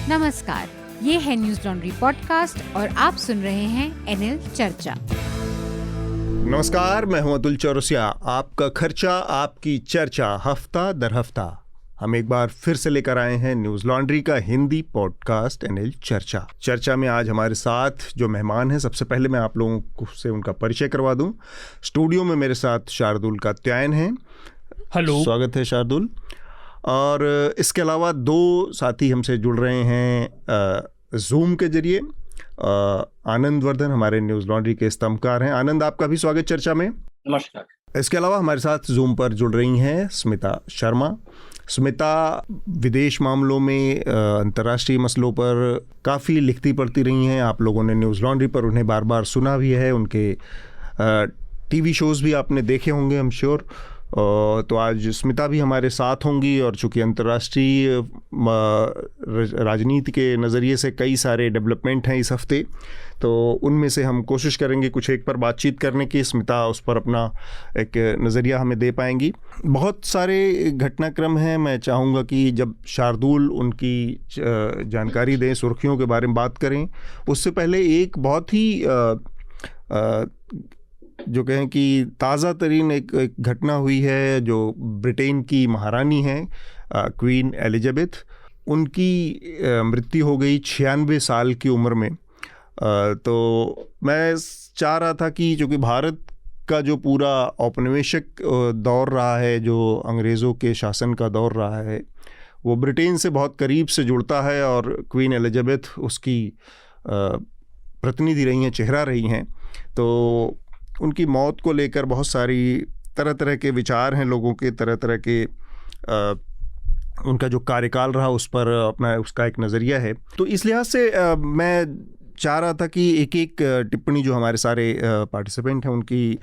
नमस्कार, ये है न्यूज लॉन्ड्री पॉडकास्ट और आप सुन रहे हैं एनएल चर्चा। नमस्कार, मैं हूं अतुल चौरसिया। आपका खर्चा आपकी चर्चा, हफ्ता दर हफ्ता हम एक बार फिर से लेकर आए हैं न्यूज लॉन्ड्री का हिंदी पॉडकास्ट एनएल चर्चा में आज हमारे साथ जो मेहमान हैं, सबसे पहले मैं आप लोगों से उनका परिचय करवा दूं। स्टूडियो में मेरे साथ शार्दुल कात्यायन हैं। हेलो, स्वागत है शार्दुल। और इसके अलावा दो साथी हमसे जुड़ रहे हैं जूम के जरिए। आनंद वर्धन हमारे न्यूज लॉन्ड्री के स्तंभकार हैं। आनंद, आपका भी स्वागत चर्चा में। नमस्कार। इसके अलावा हमारे साथ जूम पर जुड़ रही हैं स्मिता शर्मा। स्मिता विदेश मामलों में, अंतर्राष्ट्रीय मसलों पर काफ़ी लिखती पढ़ती रही हैं। आप लोगों ने न्यूज़ लॉन्ड्री पर उन्हें बार बार सुना भी है, उनके टीवी शोज़ भी आपने देखे होंगे, आई एम श्योर। तो आज स्मिता भी हमारे साथ होंगी, और चूँकि अंतर्राष्ट्रीय राजनीति के नज़रिए से कई सारे डेवलपमेंट हैं इस हफ्ते, तो उनमें से हम कोशिश करेंगे कुछ एक पर बातचीत करने की। स्मिता उस पर अपना एक नज़रिया हमें दे पाएंगी। बहुत सारे घटनाक्रम हैं। मैं चाहूँगा कि जब शार्दुल उनकी जानकारी दें, सुर्खियों के बारे में बात करें, उससे पहले एक बहुत ही जो कहें कि ताज़ा तरीन एक घटना हुई है, जो ब्रिटेन की महारानी हैं, क्वीन एलिजाबेथ। उनकी मृत्यु हो गई 96 साल की उम्र में। तो मैं चाह रहा था कि चूँकि भारत का जो पूरा औपनिवेशिक दौर रहा है, जो अंग्रेज़ों के शासन का दौर रहा है, वो ब्रिटेन से बहुत करीब से जुड़ता है, और क्वीन एलिजाबेथ उसकी प्रतिनिधि रही हैं, चेहरा रही हैं। तो उनकी मौत को लेकर बहुत सारी तरह तरह के विचार हैं लोगों के, तरह तरह के उनका जो कार्यकाल रहा उस पर अपना उसका एक नज़रिया है। तो इस लिहाज से मैं चाह रहा था कि एक एक टिप्पणी जो हमारे सारे पार्टिसिपेंट हैं उनकी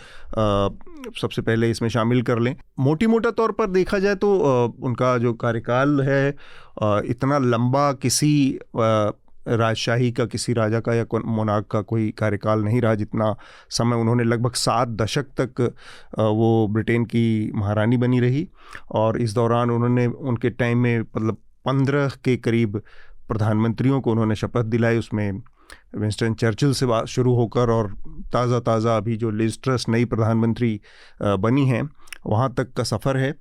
सबसे पहले इसमें शामिल कर लें। मोटा तौर पर देखा जाए तो उनका जो कार्यकाल है, इतना लंबा किसी राजशाही का, किसी राजा का या मोनार्क का कोई कार्यकाल नहीं रहा, जितना समय उन्होंने लगभग 7 दशक तक वो ब्रिटेन की महारानी बनी रही। और इस दौरान उन्होंने उनके टाइम में मतलब 15 के करीब प्रधानमंत्रियों को उन्होंने शपथ दिलाई। उसमें विंस्टन चर्चिल से बात शुरू होकर, और ताज़ा अभी जो लिज ट्रस नई प्रधानमंत्री बनी हैं, वहाँ तक का सफ़र है।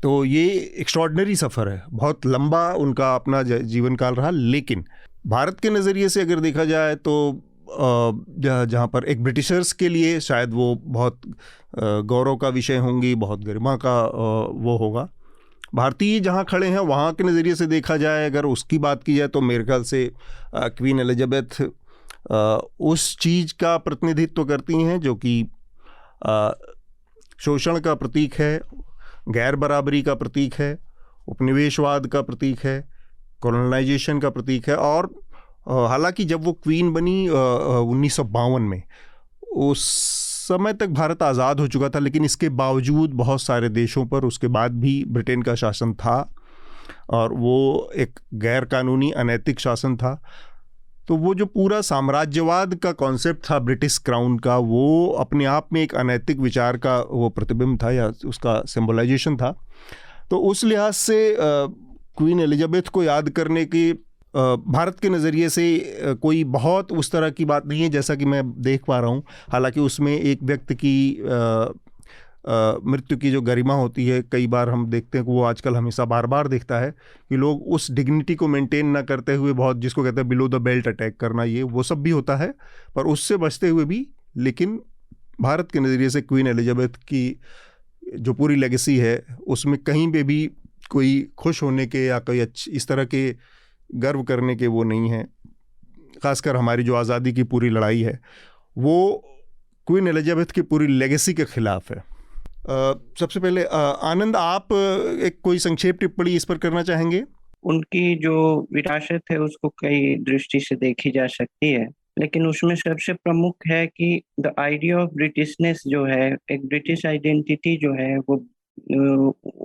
तो ये एक्स्ट्रॉर्डनरी सफ़र है, बहुत लंबा उनका अपना जीवन काल रहा। लेकिन भारत के नज़रिए से अगर देखा जाए तो जहाँ पर एक ब्रिटिशर्स के लिए शायद वो बहुत गौरव का विषय होंगी, बहुत गरिमा का वो होगा। भारतीय जहाँ खड़े हैं वहाँ के नज़रिए से देखा जाए, अगर उसकी बात की जाए, तो मेरे ख्याल से क्वीन एलिजाबेथ उस चीज़ का प्रतिनिधित्व करती हैं जो कि शोषण का प्रतीक है, गैर बराबरी का प्रतीक है, उपनिवेशवाद का प्रतीक है, कॉलोनाइजेशन का प्रतीक है। और हालांकि जब वो क्वीन बनी 1952 में, उस समय तक भारत आज़ाद हो चुका था, लेकिन इसके बावजूद बहुत सारे देशों पर उसके बाद भी ब्रिटेन का शासन था, और वो एक गैर कानूनी अनैतिक शासन था। तो वो जो पूरा साम्राज्यवाद का कॉन्सेप्ट था ब्रिटिश क्राउन का, वो अपने आप में एक अनैतिक विचार का वो प्रतिबिंब था, या उसका सिंबलाइजेशन था। तो उस लिहाज से क्वीन एलिजाबेथ को याद करने की भारत के नज़रिए से कोई बहुत उस तरह की बात नहीं है, जैसा कि मैं देख पा रहा हूँ। हालांकि उसमें एक व्यक्ति की मृत्यु की जो गरिमा होती है, कई बार हम देखते हैं कि वो आजकल हमेशा बार बार दिखता है कि लोग उस डिग्निटी को मेंटेन ना करते हुए बहुत, जिसको कहते हैं बिलो द बेल्ट अटैक करना, ये वो सब भी होता है, पर उससे बचते हुए भी। लेकिन भारत के नज़रिए से क्वीन एलिजाबेथ की जो पूरी लेगेसी है, उसमें कहीं पे भी कोई खुश होने के या कोई इस तरह के गर्व करने के वो नहीं है। ख़ासकर हमारी जो आज़ादी की पूरी लड़ाई है, वो क्वीन एलिजाबेथ की पूरी लेगेसी के ख़िलाफ़ है। सबसे पहले आनंद, आप एक कोई संक्षेप टिप्पणी इस पर करना चाहेंगे? उनकी जो विरासत है उसको कई दृष्टि से देखी जा सकती है, लेकिन उसमें सबसे प्रमुख है कि द आइडिया ऑफ ब्रिटिशनेस जो है, एक ब्रिटिश आइडेंटिटी जो है, वो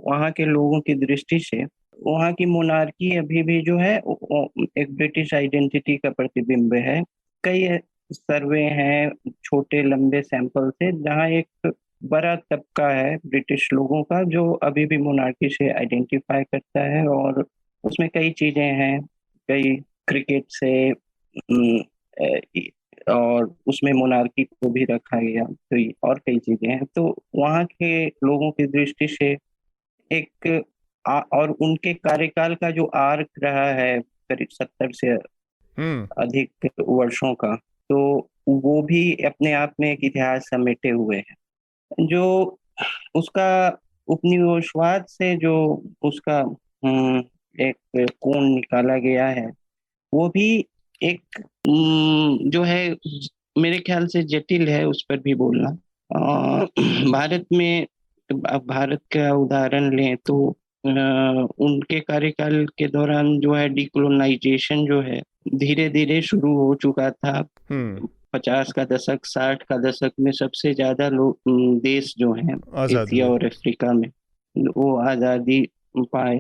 वहाँ के लोगों की दृष्टि से वहाँ की मोनार्की अभी भी जो है एक ब्रिटिश आइडेंटिटी का प्रतिबिंब है। कई सर्वे हैं छोटे लंबे सैंपल से, जहाँ एक बड़ा तबका है ब्रिटिश लोगों का जो अभी भी मोनार्की से आइडेंटिफाई करता है, और उसमें कई चीजें हैं कई क्रिकेट से और उसमें मोनार्की को भी रखा गया, तो और कई चीजें हैं। तो वहाँ के लोगों की दृष्टि से एक और उनके कार्यकाल का जो आर्क रहा है करीब 70 से अधिक वर्षों का, तो वो भी अपने आप में एक इतिहास समेटे हुए है। जो उसका उपनिवेशवाद से जो उसका एक कोण निकाला गया है, वो भी एक जो है मेरे ख्याल से जटिल है उस पर भी बोलना। भारत में, भारत का उदाहरण लें तो उनके कार्यकाल के दौरान जो है डिकोलोनाइजेशन जो है धीरे धीरे शुरू हो चुका था। 50 का दशक, 60 का दशक में सबसे ज्यादा लोग देश जो हैं एशिया और अफ्रीका में वो आजादी पाए।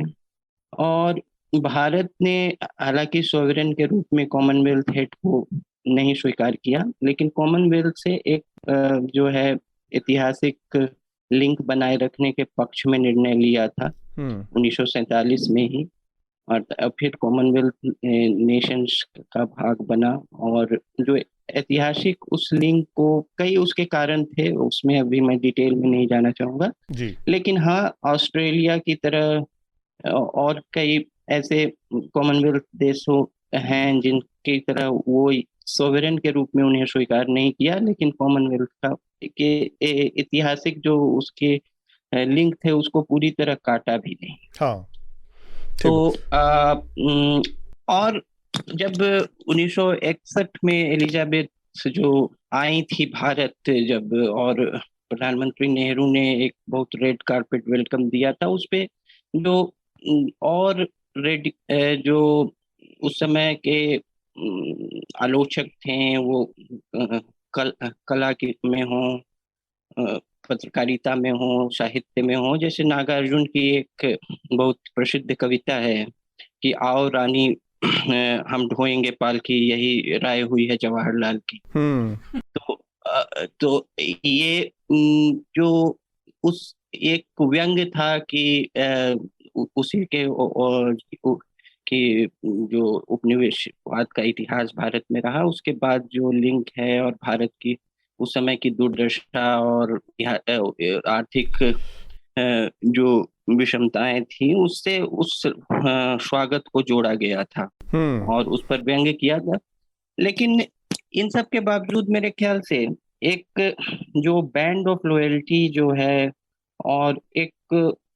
और भारत ने हालांकि सॉवरेन के रूप में कॉमनवेल्थ हेड को नहीं स्वीकार किया, लेकिन कॉमनवेल्थ से एक जो है ऐतिहासिक लिंक बनाए रखने के पक्ष में निर्णय लिया था 1947 में ही। और फिर कॉमनवेल्थ नेशंस का भाग बना, और जो ऐतिहासिक उस लिंक को कई उसके कारण थे, उसमें अभी मैं डिटेल में नहीं जाना चाहूंगा जी। लेकिन हाँ, ऑस्ट्रेलिया की तरह और कई ऐसे कॉमनवेल्थ देशों हैं जिनकी तरह वो सोवरेन के रूप में उन्हें स्वीकार नहीं किया, लेकिन कॉमनवेल्थ का के ऐतिहासिक जो उसके लिंक थे उसको पूरी तरह काटा भी नहीं। हाँ। तो और जब 1961 में एलिजाबेथ जो आई थी भारत, जब और प्रधानमंत्री नेहरू ने एक बहुत रेड कारपेट वेलकम दिया था उस पे, जो और रेड जो उस समय के आलोचक थे वो कला में हो, पत्रकारिता में हो, साहित्य में हो, जैसे नागार्जुन की एक बहुत प्रसिद्ध कविता है कि आओ रानी हम ढोएंगे पालकी, यही राय हुई है जवाहरलाल की। तो ये जो उस एक व्यंग्य था कि उसी के कि जो उपनिवेशवाद का इतिहास भारत में रहा, उसके बाद जो लिंक है और भारत की उस समय की दुर्दशा और आर्थिक जो विषमताएं थी, उससे उस स्वागत को जोड़ा गया था और उस पर व्यंग्य किया था। लेकिन इन सब के बावजूद मेरे ख्याल से एक जो बैंड ऑफ लॉयल्टी जो है और एक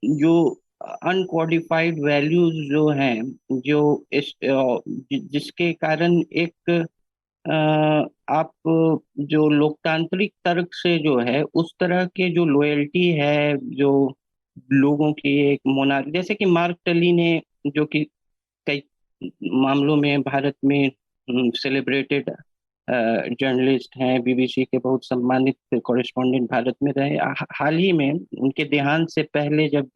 जो अनकोडिफाइड वैल्यूज जो हैं, जो जिसके कारण एक आप जो लोकतांत्रिक तर्क से जो है उस तरह के जो लॉयल्टी है, जो लोगों की एक मोनार्क, जैसे कि मार्क टली ने, जो कि कई मामलों में भारत में सेलिब्रेटेड जर्नलिस्ट हैं, बीबीसी के बहुत सम्मानित कॉरेस्पॉन्डेंट भारत में रहे। हाल ही में उनके देहांत से पहले जब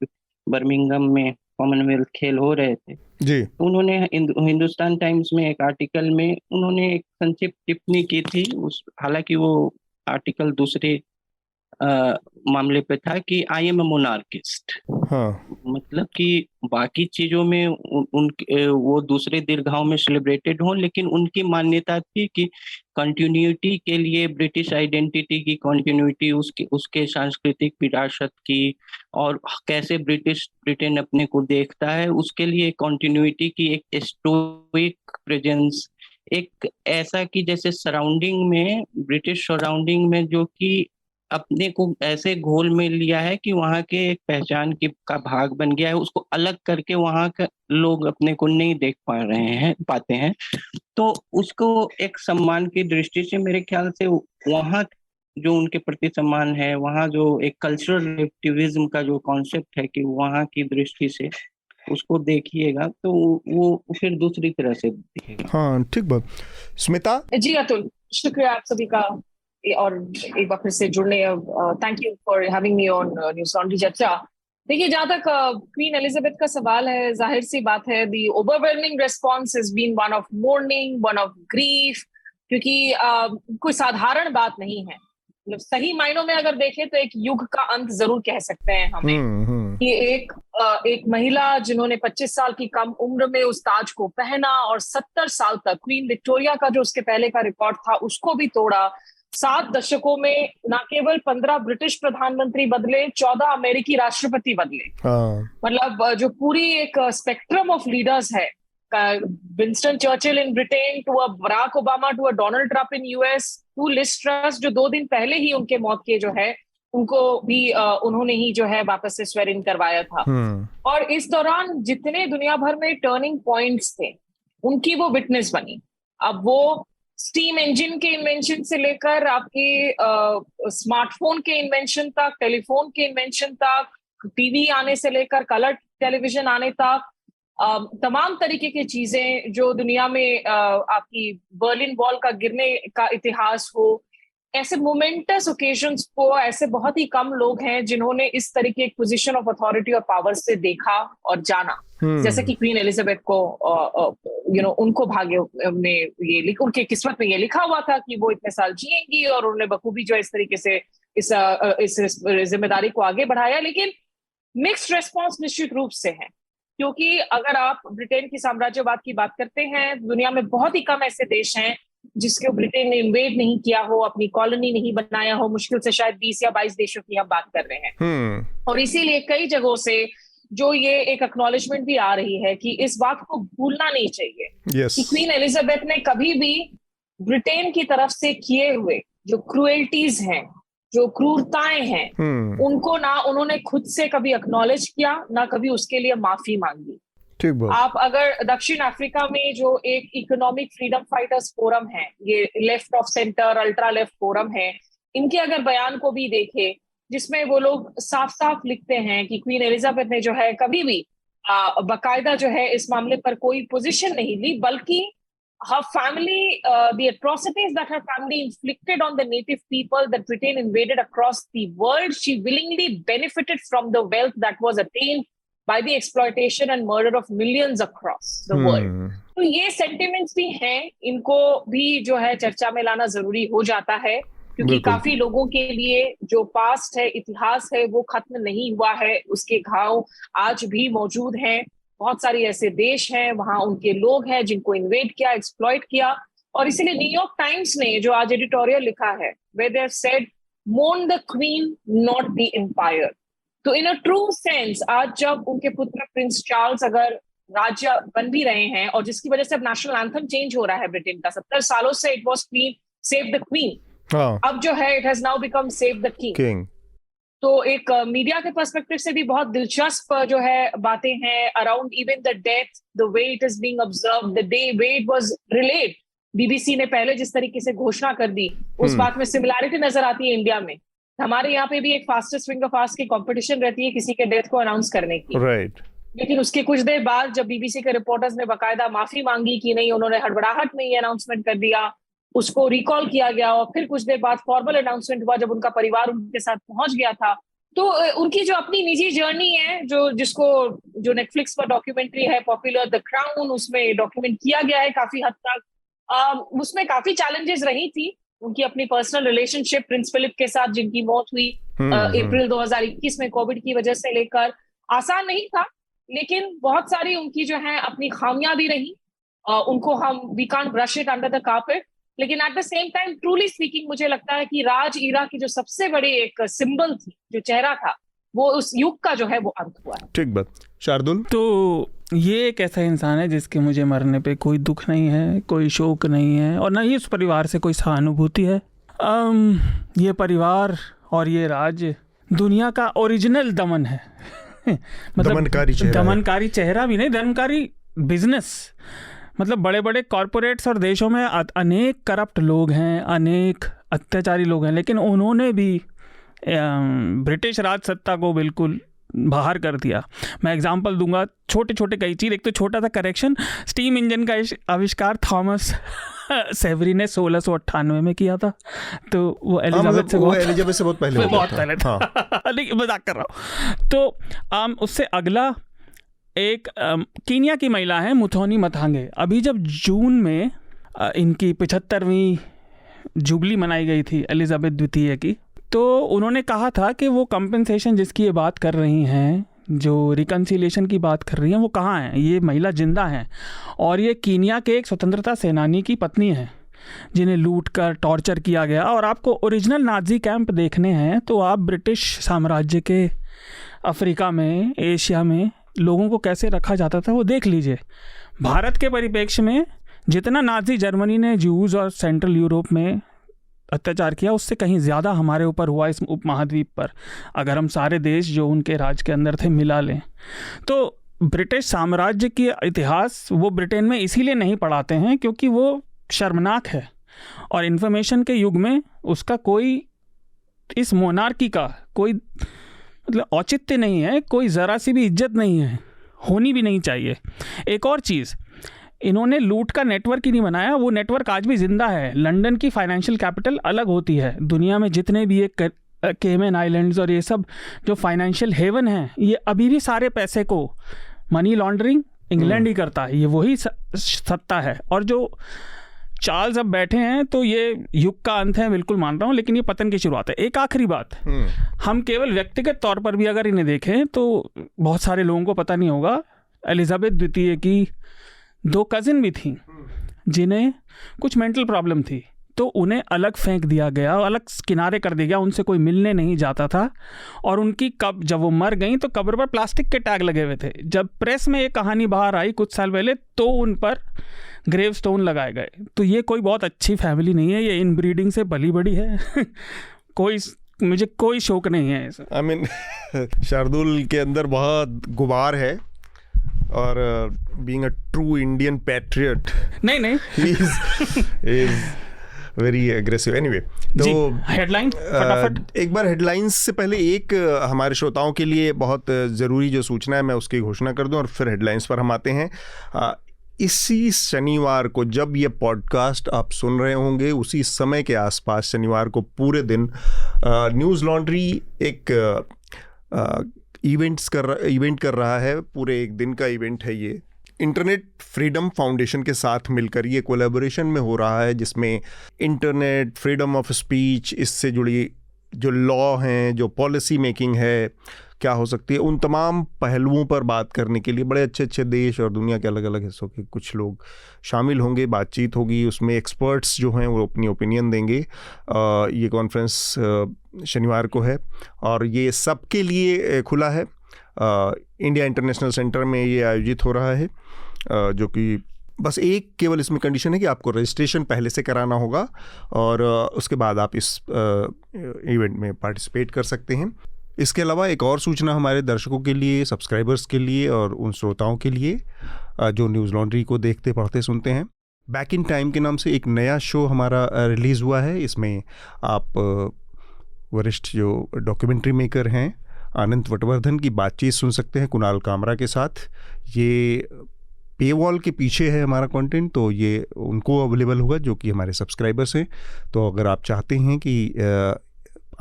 बर्मिंघम में कॉमनवेल्थ खेल हो रहे थे जी, तो उन्होंने हिंदुस्तान टाइम्स में एक आर्टिकल में उन्होंने एक संक्षिप्त टिप्पणी की थी। उस हालांकि वो आर्टिकल दूसरे मामले पे था कि आई एम अ मोनार्किस्ट। हाँ। मतलब कि बाकी चीजों में उनके वो दूसरे दीर्घाओं में सेलिब्रेटेड हों, लेकिन उनकी मान्यता थी कि कंटिन्यूटी के लिए, ब्रिटिश आइडेंटिटी की कंटिन्यूटी, उसके सांस्कृतिक विरासत की, और कैसे ब्रिटेन अपने को देखता है, उसके लिए कंटिन्यूटी की एक स्टोइक प्रेजेंस, एक ऐसा कि जैसे सराउंडिंग में, ब्रिटिश सराउंडिंग में जो कि अपने को ऐसे घोल में लिया है कि वहाँ के एक पहचान का भाग बन गया है, उसको अलग करके वहाँ के लोग अपने को नहीं देख पाते हैं। तो उसको एक सम्मान की दृष्टि से मेरे ख्याल से वहाँ जो उनके प्रति सम्मान है, वहाँ जो एक कल्चरल एक्टिविज्म का जो कॉन्सेप्ट है कि वहाँ की दृष्टि से उसको देखिएगा तो वो फिर दूसरी तरह से दिखेगा। हाँ, ठीक बात। स्मिता जी अतुल, शुक्रिया आप सभी का और एक बार फिर से जुड़ने। Thank you for having me on news laundry चर्चा। देखिए, जहां तक क्वीन एलिजाबेथ का सवाल है, जाहिर सी बात है the overwhelming response has been one of mourning, one of grief, क्योंकि कोई साधारण बात नहीं है। मतलब सही मायनों में अगर देखें तो एक युग का अंत जरूर कह सकते हैं हमें। कि एक महिला जिन्होंने 25 साल की कम उम्र में उस ताज को पहना और 70 साल तक, क्वीन विक्टोरिया का जो उसके पहले का रिकॉर्ड था उसको भी तोड़ा। 7 दशकों में न केवल 15 ब्रिटिश प्रधानमंत्री बदले, 14 अमेरिकी राष्ट्रपति बदले। मतलब जो पूरी एक स्पेक्ट्रम ऑफ लीडर्स है, Winston Churchill in Britain to Barack Obama to Donald Trump in US to Liz Truss, जो 2 दिन पहले ही उनके मौत के जो है उनको भी उन्होंने ही जो है वापस से स्वेर इन करवाया था। और इस दौरान जितने दुनिया भर में टर्निंग पॉइंट्स थे उनकी वो विटनेस बनी। अब वो स्टीम इंजन के इन्वेंशन से लेकर आपके स्मार्टफोन के इन्वेंशन तक, टेलीफोन के इन्वेंशन तक, टीवी आने से लेकर कलर टेलीविजन आने तक, तमाम तरीके की चीजें जो दुनिया में आपकी बर्लिन वॉल का गिरने का इतिहास हो, ऐसे मोमेंटस ओकेजन्स को ऐसे बहुत ही कम लोग हैं जिन्होंने इस तरीके एक पोजीशन ऑफ अथॉरिटी और पावर से देखा और जाना। जैसे कि क्वीन एलिजाबेथ को उनको भाग्य में ये उनके किस्मत में ये लिखा हुआ था कि वो इतने साल जिएंगी और उन्होंने बखूबी जो इस तरीके से इस जिम्मेदारी को आगे बढ़ाया। लेकिन मिक्स्ड रेस्पॉन्स निश्चित रूप से है, क्योंकि अगर आप ब्रिटेन की साम्राज्यवाद की बात करते हैं, दुनिया में बहुत ही कम ऐसे देश हैं जिसके ब्रिटेन ने इन्वेड नहीं किया हो, अपनी कॉलोनी नहीं बनाया हो। मुश्किल से शायद 20 या 22 देशों की हम बात कर रहे हैं। और इसीलिए कई जगहों से जो ये एक एक्नॉलेजमेंट भी आ रही है कि इस बात को भूलना नहीं चाहिए कि क्वीन एलिजाबेथ ने कभी भी ब्रिटेन की तरफ से किए हुए जो क्रूएल्टीज हैं, जो क्रूरताएं हैं, उनको ना उन्होंने खुद से कभी एक्नॉलेज किया, ना कभी उसके लिए माफी मांगी। आप अगर दक्षिण अफ्रीका में जो एक इकोनॉमिक फ्रीडम फाइटर्स फोरम है, ये left of centre ultra left forum है, इनके अगर बयान को भी देखे जिसमें वो लोग साफ साफ लिखते हैं कि क्वीन एलिजाबेथ ने जो है कभी भी बाकायदा जो है इस मामले पर कोई पोजीशन नहीं ली, बल्कि her family, the atrocities that her family inflicted on the native people that Britain invaded across the world, she willingly benefited from the wealth that was attained by the exploitation and murder of millions across the world. तो ये sentiments भी हैं, इनको भी जो है चर्चा में लाना जरूरी हो जाता है, क्योंकि काफी लोगों के लिए जो पास्ट है, इतिहास है, वो खत्म नहीं हुआ है, उसके घाव आज भी मौजूद हैं। बहुत सारी ऐसे देश हैं, वहां उनके लोग हैं जिनको इन्वेड किया, एक्सप्लॉइट किया। और इसीलिए न्यूयॉर्क टाइम्स ने जो आज एडिटोरियल लिखा है, where they have said, mourn the queen, not the empire. तो इन अ ट्रू सेंस आज जब उनके पुत्र प्रिंस चार्ल्स अगर राज्य बन भी रहे हैं, और जिसकी वजह से अब नेशनल एंथम चेंज हो रहा है ब्रिटेन का, 70 सालों से it was queen save the queen, अब जो है it has now become save the king. तो एक मीडिया के पर्सपेक्टिव से भी बहुत दिलचस्प जो है बातें हैं around even the death, the way it is being observed, the day way it was relayed. BBC ने पहले जिस तरीके से घोषणा कर दी, उस बात में सिमिलैरिटी नजर आती है इंडिया में। हमारे यहाँ पे भी एक फास्टेस्ट फिंगर फास्ट की कंपटीशन रहती है किसी के डेथ को अनाउंस करने की, लेकिन उसके कुछ देर बाद जब बीबीसी के रिपोर्टर्स ने बाकायदा माफी मांगी कि नहीं, उन्होंने हड़बड़ाहट में ये अनाउंसमेंट कर दिया, उसको रिकॉल किया गया, और फिर कुछ देर बाद फॉर्मल अनाउंसमेंट हुआ जब उनका परिवार उनके साथ पहुंच गया था। तो उनकी जो अपनी निजी जर्नी है, जो नेटफ्लिक्स पर डॉक्यूमेंट्री है पॉपुलर द क्राउन, उसमें डॉक्यूमेंट किया गया है काफी हद तक। उसमें काफी चैलेंजेस रही थी, उनकी अपनी पर्सनल रिलेशनशिप प्रिंस फिलिप के साथ जिनकी मौत हुई अप्रैल 2021 में कोविड की वजह से लेकर, आसान नहीं था, लेकिन बहुत सारी उनकी जो है अपनी खामियां भी रही, उनको हम we can't brush it under the carpet. लेकिन at the same time truly speaking मुझे लगता है कि राज ईरा की जो सबसे बड़ी एक सिंबल थी, जो चेहरा था, वो उस युग का जो है वो अंत हुआ है। ठीक बात। शार्दुल, तो ये एक ऐसा इंसान है जिसके मुझे मरने पे कोई दुख नहीं है, कोई शोक नहीं है, और ना ही उस परिवार से कोई सहानुभूति है। ये परिवार और ये राज दुनिया का ओरिजिनल दमन है। मतलब दमनकारी चेहरा भी नहीं, दमनकारी बिजनेस। मतलब बड़े बड़े कॉरपोरेट्स और देशों में अनेक करप्ट लोग हैं, अनेक अत्याचारी लोग हैं, लेकिन उन्होंने भी ब्रिटिश राज सत्ता को बिल्कुल बाहर कर दिया। मैं एग्जांपल दूंगा, छोटे छोटे कई चीज़। एक तो छोटा सा करेक्शन, स्टीम इंजन का आविष्कार थॉमस सेवरी ने 1698 में किया था, तो वो एलिजाबेथ से बहुत पहले था। लेकिन मजाक कर रहा हूँ। तो उससे अगला एक कीनिया की महिला है मुथोनी मथांगे। अभी जब जून में इनकी 75वीं जुबली मनाई गई थी एलिजाबेथ द्वितीय की, तो उन्होंने कहा था कि वो कंपनसेशन जिसकी ये बात कर रही हैं जो रिकन्सिलिएशन की बात कर रही हैं वो कहाँ हैं? ये महिला जिंदा हैं और ये कीनिया के एक स्वतंत्रता सेनानी की पत्नी हैं जिन्हें लूट कर टॉर्चर किया गया। और आपको ओरिजिनल नाजी कैंप देखने हैं तो आप ब्रिटिश साम्राज्य के अफ्रीका में, एशिया में लोगों को कैसे रखा जाता था वो देख लीजिए। भारत के परिप्रेक्ष्य में जितना नाजी जर्मनी ने जूस और सेंट्रल यूरोप में अत्याचार किया उससे कहीं ज़्यादा हमारे ऊपर हुआ इस उपमहाद्वीप पर, अगर हम सारे देश जो उनके राज के अंदर थे मिला लें। तो ब्रिटिश साम्राज्य की इतिहास वो ब्रिटेन में इसीलिए नहीं पढ़ाते हैं क्योंकि वो शर्मनाक है और इन्फॉर्मेशन के युग में उसका कोई, इस मोनार्की का कोई मतलब औचित्य नहीं है, कोई ज़रा सी भी इज्जत नहीं है, होनी भी नहीं चाहिए। एक और चीज़, इन्होंने लूट का नेटवर्क ही नहीं बनाया, वो नेटवर्क आज भी जिंदा है। लंदन की फाइनेंशियल कैपिटल अलग होती है, दुनिया में जितने भी एक केमन आइलैंड्स और ये सब जो फाइनेंशियल हेवन हैं, ये अभी भी सारे पैसे को मनी लॉन्ड्रिंग इंग्लैंड ही करता है, ये वही सत्ता है। और जो चार्ल्स अब बैठे हैं तो ये युग का अंत है, बिल्कुल मान रहा हूँ, लेकिन ये पतन की शुरुआत है। एक आखिरी बात, हम केवल व्यक्तिगत तौर पर भी अगर इन्हें देखें तो बहुत सारे लोगों को पता नहीं होगा, एलिजाबेथ द्वितीय की 2 कज़िन भी थीं जिन्हें कुछ मेंटल प्रॉब्लम थी, तो उन्हें अलग फेंक दिया गया, अलग किनारे कर दिया गया, उनसे कोई मिलने नहीं जाता था। और उनकी जब वो मर गई तो कब्र पर प्लास्टिक के टैग लगे हुए थे। जब प्रेस में ये कहानी बाहर आई कुछ साल पहले तो उन पर ग्रेव स्टोन लगाए गए। तो ये कोई बहुत अच्छी फैमिली नहीं है, ये इन ब्रीडिंग से पली बड़ी है। मुझे कोई शौक नहीं है ऐसा। आई मीन शार्दुल के अंदर बहुत गुबार है और being a true Indian patriot नहीं इज वेरी एग्रेसिव। एनीवे, तो हेडलाइन फटाफट। एक बार हेडलाइंस से पहले एक हमारे श्रोताओं के लिए बहुत ज़रूरी जो सूचना है मैं उसकी घोषणा कर दूं और फिर हेडलाइंस पर हम आते हैं। इसी शनिवार को जब ये पॉडकास्ट आप सुन रहे होंगे उसी समय के आसपास शनिवार को पूरे दिन न्यूज़ लॉन्ड्री एक इवेंट कर रहा है। पूरे एक दिन का इवेंट है ये। इंटरनेट फ्रीडम फाउंडेशन के साथ मिलकर ये कोलैबोरेशन में हो रहा है, जिसमें इंटरनेट फ्रीडम ऑफ स्पीच, इससे जुड़ी जो लॉ हैं, जो पॉलिसी मेकिंग है क्या हो सकती है, उन तमाम पहलुओं पर बात करने के लिए बड़े अच्छे अच्छे देश और दुनिया के अलग अलग हिस्सों के कुछ लोग शामिल होंगे। बातचीत होगी, उसमें एक्सपर्ट्स जो हैं वो अपनी ओपिनियन देंगे। ये कॉन्फ्रेंस शनिवार को है और ये सबके लिए खुला है। इंडिया इंटरनेशनल सेंटर में ये आयोजित हो रहा है, जो कि बस एक केवल इसमें कंडीशन है कि आपको रजिस्ट्रेशन पहले से कराना होगा और उसके बाद आप इस इवेंट में पार्टिसिपेट कर सकते हैं। इसके अलावा एक और सूचना हमारे दर्शकों के लिए, सब्सक्राइबर्स के लिए और उन श्रोताओं के लिए जो न्यूज़ लॉन्ड्री को देखते पढ़ते सुनते हैं, बैक इन टाइम के नाम से एक नया शो हमारा रिलीज़ हुआ है। इसमें आप वरिष्ठ जो डॉक्यूमेंट्री मेकर हैं आनंद वटवर्धन की बातचीत सुन सकते हैं कुणाल कामरा के साथ। ये पे वॉल के पीछे है हमारा कंटेंट, तो ये उनको अवेलेबल होगा जो कि हमारे सब्सक्राइबर्स हैं। तो अगर आप चाहते हैं कि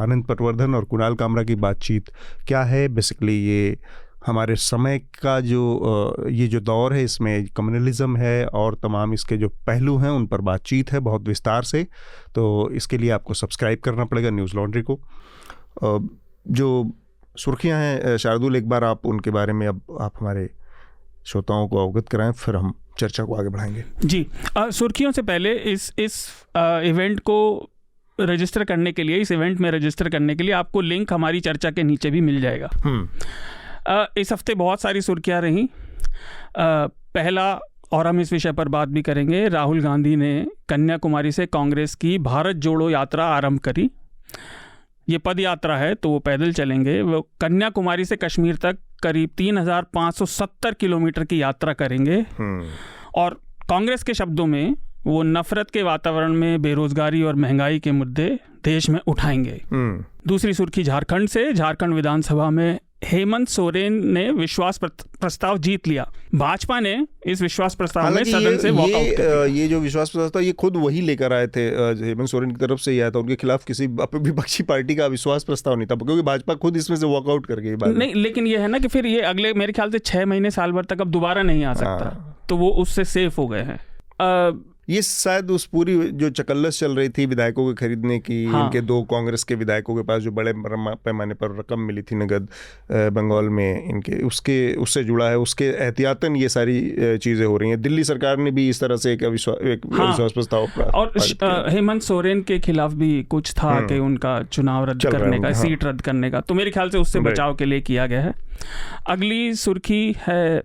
आनंद वटवर्धन और कुणाल कामरा की बातचीत क्या है, बेसिकली ये हमारे समय का ये जो दौर है, इसमें कम्युनलिज्म है और तमाम इसके जो पहलू हैं उन पर बातचीत है बहुत विस्तार से। तो इसके लिए आपको सब्सक्राइब करना पड़ेगा न्यूज़ लॉन्ड्री को। जो सुर्खियां हैं शार्दुल, एक बार आप उनके बारे में अब आप हमारे श्रोताओं को अवगत कराएं, फिर हम चर्चा को आगे बढ़ाएंगे। जी, सुर्खियों से पहले इस इवेंट को रजिस्टर करने के लिए, इस इवेंट में रजिस्टर करने के लिए आपको लिंक हमारी चर्चा के नीचे भी मिल जाएगा। इस हफ्ते बहुत सारी सुर्खियां रहीं। पहला, और हम इस विषय पर बात भी करेंगे, राहुल गांधी ने कन्याकुमारी से कांग्रेस की भारत जोड़ो यात्रा आरंभ करी। ये पद यात्रा है तो वो पैदल चलेंगे। वो कन्याकुमारी से कश्मीर तक करीब 3570 किलोमीटर की यात्रा करेंगे और कांग्रेस के शब्दों में वो नफरत के वातावरण में बेरोजगारी और महंगाई के मुद्दे देश में उठाएंगे। दूसरी सुर्खी झारखंड से। झारखंड विधानसभा में हेमंत सोरेन ने विश्वास प्रस्ताव जीत लिया। भाजपा ने इस विश्वास प्रस्ताव में सदन से वॉकआउट कर दिया। ये जो विश्वास प्रस्ताव ये खुद वही लेकर आए थे, हेमंत सोरेन की तरफ से ही आया था। उनके खिलाफ किसी विपक्षी पार्टी का विश्वास प्रस्ताव नहीं था क्योंकि भाजपा खुद इसमें से वॉकआउट कर गई। नहीं, लेकिन ये है ना कि फिर ये अगले मेरे ख्याल से 6 महीने साल भर तक अब दोबारा नहीं आ सकता, तो वो उससे सेफ हो गए हैं। ये शायद उस पूरी जो चकल्लस चल रही थी विधायकों के खरीदने की, हाँ। इनके 2 कांग्रेस के विधायकों के पास जो बड़े पैमाने पर रकम मिली थी नगद बंगाल में इनके, उससे जुड़ा है, उसके एहतियातन ये सारी चीज़ें हो रही हैं। दिल्ली सरकार ने भी इस तरह से एक अविश्वास प्रस्ताव और हेमंत सोरेन के खिलाफ भी कुछ था कि उनका चुनाव रद्द करने का, सीट रद्द करने का, तो मेरे ख्याल से उससे बचाव के लिए किया गया है। अगली सुर्खी है,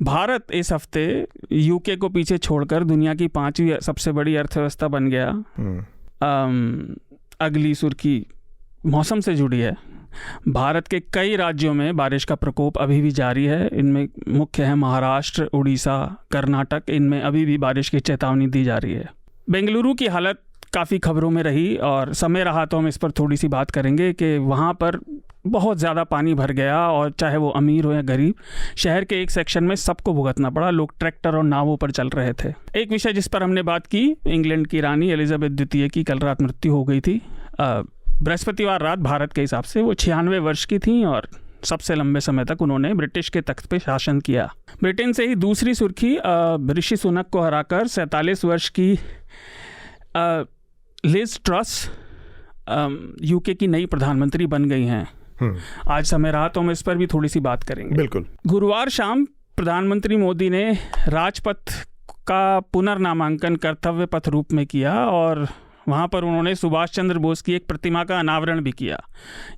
भारत इस हफ्ते यूके को पीछे छोड़कर दुनिया की 5वीं सबसे बड़ी अर्थव्यवस्था बन गया। अगली सुर्खी मौसम से जुड़ी है। भारत के कई राज्यों में बारिश का प्रकोप अभी भी जारी है। इनमें मुख्य है महाराष्ट्र, उड़ीसा, कर्नाटक। इनमें अभी भी बारिश की चेतावनी दी जा रही है। बेंगलुरु की हालत काफ़ी खबरों में रही और समय रहा तो हम इस पर थोड़ी सी बात करेंगे कि वहाँ पर बहुत ज़्यादा पानी भर गया और चाहे वो अमीर हो या गरीब, शहर के एक सेक्शन में सबको भुगतना पड़ा। लोग ट्रैक्टर और नावों पर चल रहे थे। एक विषय जिस पर हमने बात की, इंग्लैंड की रानी एलिजाबेथ द्वितीय की कल रात मृत्यु हो गई थी। बृहस्पतिवार रात भारत के हिसाब से वो 96 वर्ष की थी और सबसे लंबे समय तक उन्होंने ब्रिटिश के तख्त पे शासन किया। ब्रिटेन से ही दूसरी सुर्खी, ऋषि सुनक को हराकर 47 वर्ष की लिज ट्रस यूके की नई प्रधानमंत्री बन गई हैं। आज समय रहा तो हम इस पर भी थोड़ी सी बात करेंगे। बिल्कुल। गुरुवार शाम प्रधानमंत्री मोदी ने राजपथ का पुनर्नामांकन कर्तव्य पथ रूप में किया और वहाँ पर उन्होंने सुभाष चंद्र बोस की एक प्रतिमा का अनावरण भी किया।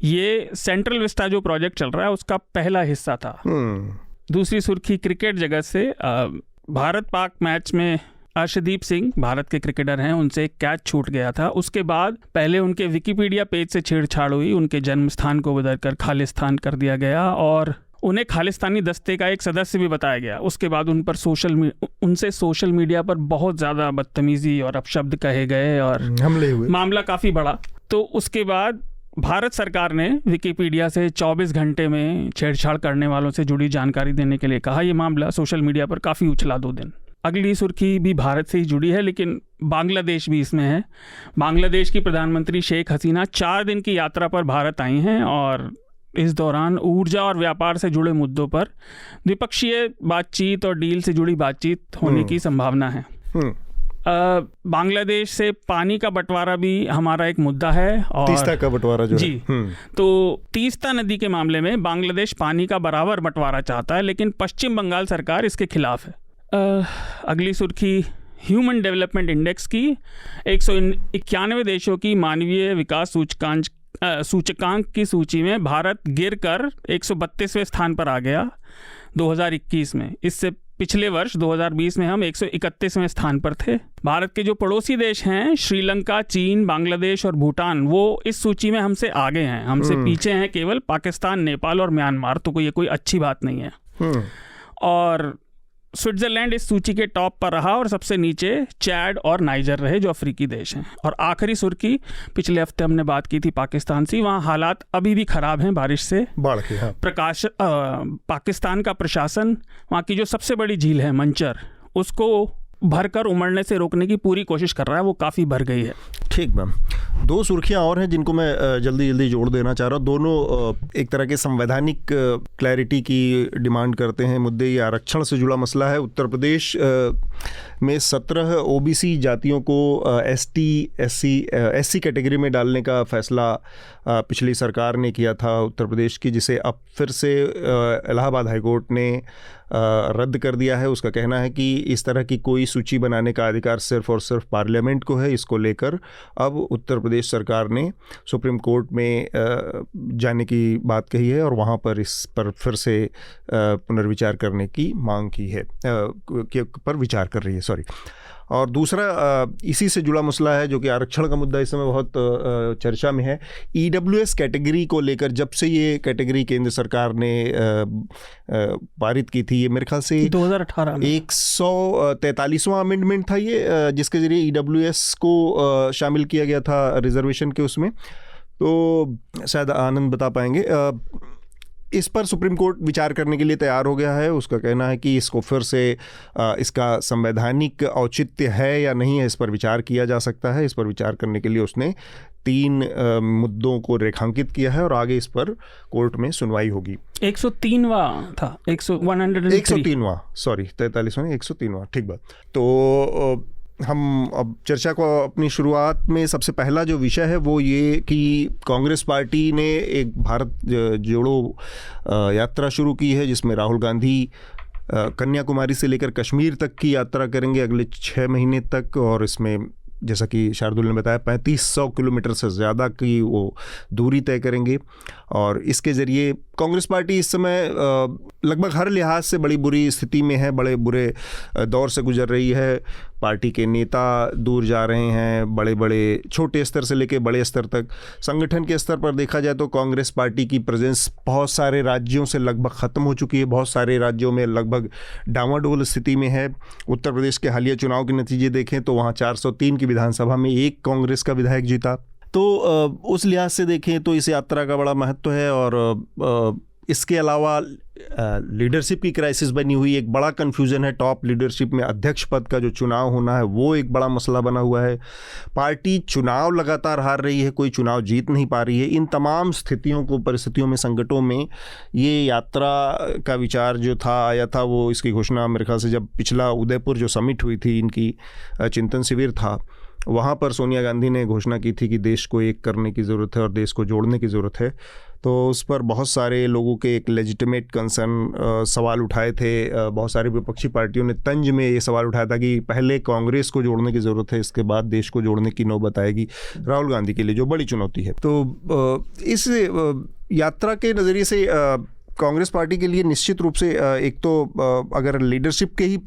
ये सेंट्रल विस्टा जो प्रोजेक्ट चल रहा है उसका पहला हिस्सा था। दूसरी सुर्खी क्रिकेट जगत से, भारत पाक मैच में अर्शदीप सिंह, भारत के क्रिकेटर हैं, उनसे एक कैच छूट गया था। उसके बाद पहले उनके विकिपीडिया पेज से छेड़छाड़ हुई, उनके जन्म स्थान को बदलकर खालिस्तान कर दिया गया और उन्हें खालिस्तानी दस्ते का एक सदस्य भी बताया गया। उसके बाद उन पर उनसे सोशल मीडिया पर बहुत ज़्यादा बदतमीजी और अपशब्द कहे गए और हमले हुए, मामला काफ़ी बड़ा। तो उसके बाद भारत सरकार ने विकिपीडिया से 24 घंटे में छेड़छाड़ करने वालों से जुड़ी जानकारी देने के लिए कहा। ये मामला सोशल मीडिया पर काफ़ी उछला 2 दिन। अगली सुर्खी भी भारत से ही जुड़ी है लेकिन बांग्लादेश भी इसमें है। बांग्लादेश की प्रधानमंत्री शेख हसीना 4 दिन की यात्रा पर भारत आई हैं और इस दौरान ऊर्जा और व्यापार से जुड़े मुद्दों पर द्विपक्षीय बातचीत और डील से जुड़ी बातचीत होने की संभावना है। बांग्लादेश से पानी का बंटवारा भी हमारा एक मुद्दा है और तीस्ता का बंटवारा जो जी है। तो तीस्ता नदी के मामले में बांग्लादेश पानी का बराबर बंटवारा चाहता है लेकिन पश्चिम बंगाल सरकार इसके खिलाफ है। अगली सुर्खी ह्यूमन डेवलपमेंट इंडेक्स की, 191 देशों की मानवीय विकास सूचकांक की सूची में भारत गिरकर 132वें स्थान पर आ गया 2021 में। इससे पिछले वर्ष 2020 में हम 131वें स्थान पर थे। भारत के जो पड़ोसी देश हैं श्रीलंका, चीन, बांग्लादेश और भूटान, वो इस सूची में हमसे आगे हैं। हमसे पीछे हैं केवल पाकिस्तान, नेपाल और म्यांमार। तो ये कोई अच्छी बात नहीं है। और स्विट्जरलैंड इस सूची के टॉप पर रहा और सबसे नीचे चैड और नाइजर रहे जो अफ्रीकी देश हैं। और आखिरी सुर्खी, पिछले हफ्ते हमने बात की थी पाकिस्तान से, वहाँ हालात अभी भी खराब हैं बारिश से, बाढ़ के। हाँ। पाकिस्तान का प्रशासन वहाँ की जो सबसे बड़ी झील है मंचर, उसको भरकर उमड़ने से रोकने की पूरी कोशिश कर रहा है। वो काफ़ी भर गई है। ठीक मैम, 2 सुर्खियां और हैं जिनको मैं जल्दी जोड़ देना चाह रहा हूँ। दोनों एक तरह के संवैधानिक क्लैरिटी की डिमांड करते हैं मुद्दे। ये आरक्षण से जुड़ा मसला है। उत्तर प्रदेश में 17 ओबीसी जातियों को एससी कैटेगरी में डालने का फैसला पिछली सरकार ने किया था उत्तर प्रदेश की, जिसे अब फिर से इलाहाबाद हाईकोर्ट ने रद्द कर दिया है। उसका कहना है कि इस तरह की कोई सूची बनाने का अधिकार सिर्फ और सिर्फ पार्लियामेंट को है। इसको लेकर अब उत्तर प्रदेश सरकार ने सुप्रीम कोर्ट में जाने की बात कही है और वहाँ पर इस पर फिर से पुनर्विचार करने की मांग की है, पर विचार कर रही है, सॉरी। और दूसरा इसी से जुड़ा मसला है जो कि आरक्षण का मुद्दा इस समय बहुत चर्चा में है। ईडब्ल्यूएस कैटेगरी को लेकर जब से ये कैटेगरी केंद्र सरकार ने पारित की थी, ये मेरे ख्याल से 2018 में 143वां अमेंडमेंट था ये, जिसके ज़रिए ईडब्ल्यूएस को शामिल किया गया था रिजर्वेशन के उसमें। तो शायद आनंद बता पाएंगे। इस पर सुप्रीम कोर्ट विचार करने के लिए तैयार हो गया है। उसका कहना है कि इसको फिर से इसका संवैधानिक औचित्य है या नहीं है, इस पर विचार किया जा सकता है। इस पर विचार करने के लिए उसने 3 मुद्दों को रेखांकित किया है और आगे इस पर कोर्ट में सुनवाई होगी। 103वां था, 103वां, सॉरी 43वां, 103वां, ठीक बात। तो हम अब चर्चा को अपनी शुरुआत में सबसे पहला जो विषय है वो ये कि कांग्रेस पार्टी ने एक भारत जोड़ो यात्रा शुरू की है, जिसमें राहुल गांधी कन्याकुमारी से लेकर कश्मीर तक की यात्रा करेंगे अगले 6 महीने तक। और इसमें जैसा कि शार्दुल ने बताया 3500 किलोमीटर से ज़्यादा की वो दूरी तय करेंगे। और इसके ज़रिए कांग्रेस पार्टी इस समय लगभग हर लिहाज से बड़ी बुरी स्थिति में है, बड़े बुरे दौर से गुजर रही है। पार्टी के नेता दूर जा रहे हैं, बड़े बड़े छोटे स्तर से लेकर बड़े स्तर तक। संगठन के स्तर पर देखा जाए तो कांग्रेस पार्टी की प्रेजेंस बहुत सारे राज्यों से लगभग ख़त्म हो चुकी है, बहुत सारे राज्यों में लगभग डामाडोल स्थिति में है। उत्तर प्रदेश के हालिया चुनाव के नतीजे देखें तो वहाँ 403 की विधानसभा में एक कांग्रेस का विधायक जीता। तो उस लिहाज से देखें तो इस यात्रा का बड़ा महत्व है। और इसके अलावा लीडरशिप की क्राइसिस बनी हुई, एक बड़ा कन्फ्यूज़न है टॉप लीडरशिप में। अध्यक्ष पद का जो चुनाव होना है वो एक बड़ा मसला बना हुआ है। पार्टी चुनाव लगातार हार रही है, कोई चुनाव जीत नहीं पा रही है। इन तमाम स्थितियों को, परिस्थितियों में, संकटों में ये यात्रा का विचार जो था आया था। वो इसकी घोषणा मेरे ख्याल से जब पिछला उदयपुर जो समिट हुई थी, इनकी चिंतन शिविर था, वहाँ पर सोनिया गांधी ने घोषणा की थी कि देश को एक करने की ज़रूरत है और देश को जोड़ने की ज़रूरत है। तो उस पर बहुत सारे लोगों के एक लेजिटिमेट कंसर्न सवाल उठाए थे। बहुत सारी विपक्षी पार्टियों ने तंज में ये सवाल उठाया था कि पहले कांग्रेस को जोड़ने की ज़रूरत है, इसके बाद देश को जोड़ने की नौबत आएगी राहुल गांधी के लिए, जो बड़ी चुनौती है। तो इस यात्रा के नज़रिए से कांग्रेस पार्टी के लिए निश्चित रूप से एक तो अगर लीडरशिप के ही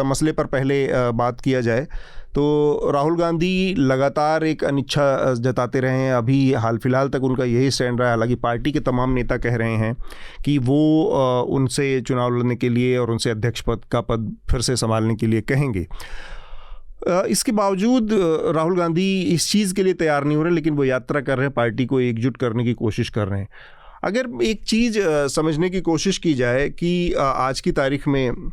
मसले पर पहले बात किया जाए तो राहुल गांधी लगातार एक अनिच्छा जताते रहे हैं। अभी हाल फिलहाल तक उनका यही स्टैंड रहा है। हालांकि पार्टी के तमाम नेता कह रहे हैं कि वो उनसे चुनाव लड़ने के लिए और उनसे अध्यक्ष पद का पद फिर से संभालने के लिए कहेंगे। इसके बावजूद राहुल गांधी इस चीज़ के लिए तैयार नहीं हो रहे, लेकिन वो यात्रा कर रहे हैं, पार्टी को एकजुट करने की कोशिश कर रहे हैं। अगर एक चीज़ समझने की कोशिश की जाए कि आज की तारीख में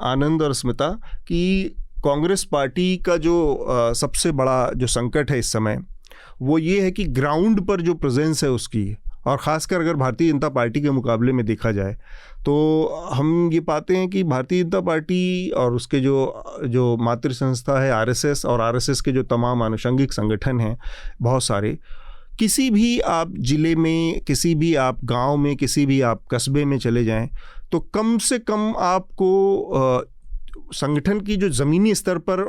आनंद और स्मिता कि कांग्रेस पार्टी का जो सबसे बड़ा जो संकट है इस समय, वो ये है कि ग्राउंड पर जो प्रेजेंस है उसकी, और ख़ासकर अगर भारतीय जनता पार्टी के मुकाबले में देखा जाए तो हम ये पाते हैं कि भारतीय जनता पार्टी और उसके जो मातृ संस्था है आरएसएस, और आरएसएस के जो तमाम आनुषंगिक संगठन हैं बहुत सारे, किसी भी आप ज़िले में, किसी भी आप गांव में, किसी भी आप कस्बे में चले जाएं तो कम से कम आपको संगठन की जो ज़मीनी स्तर पर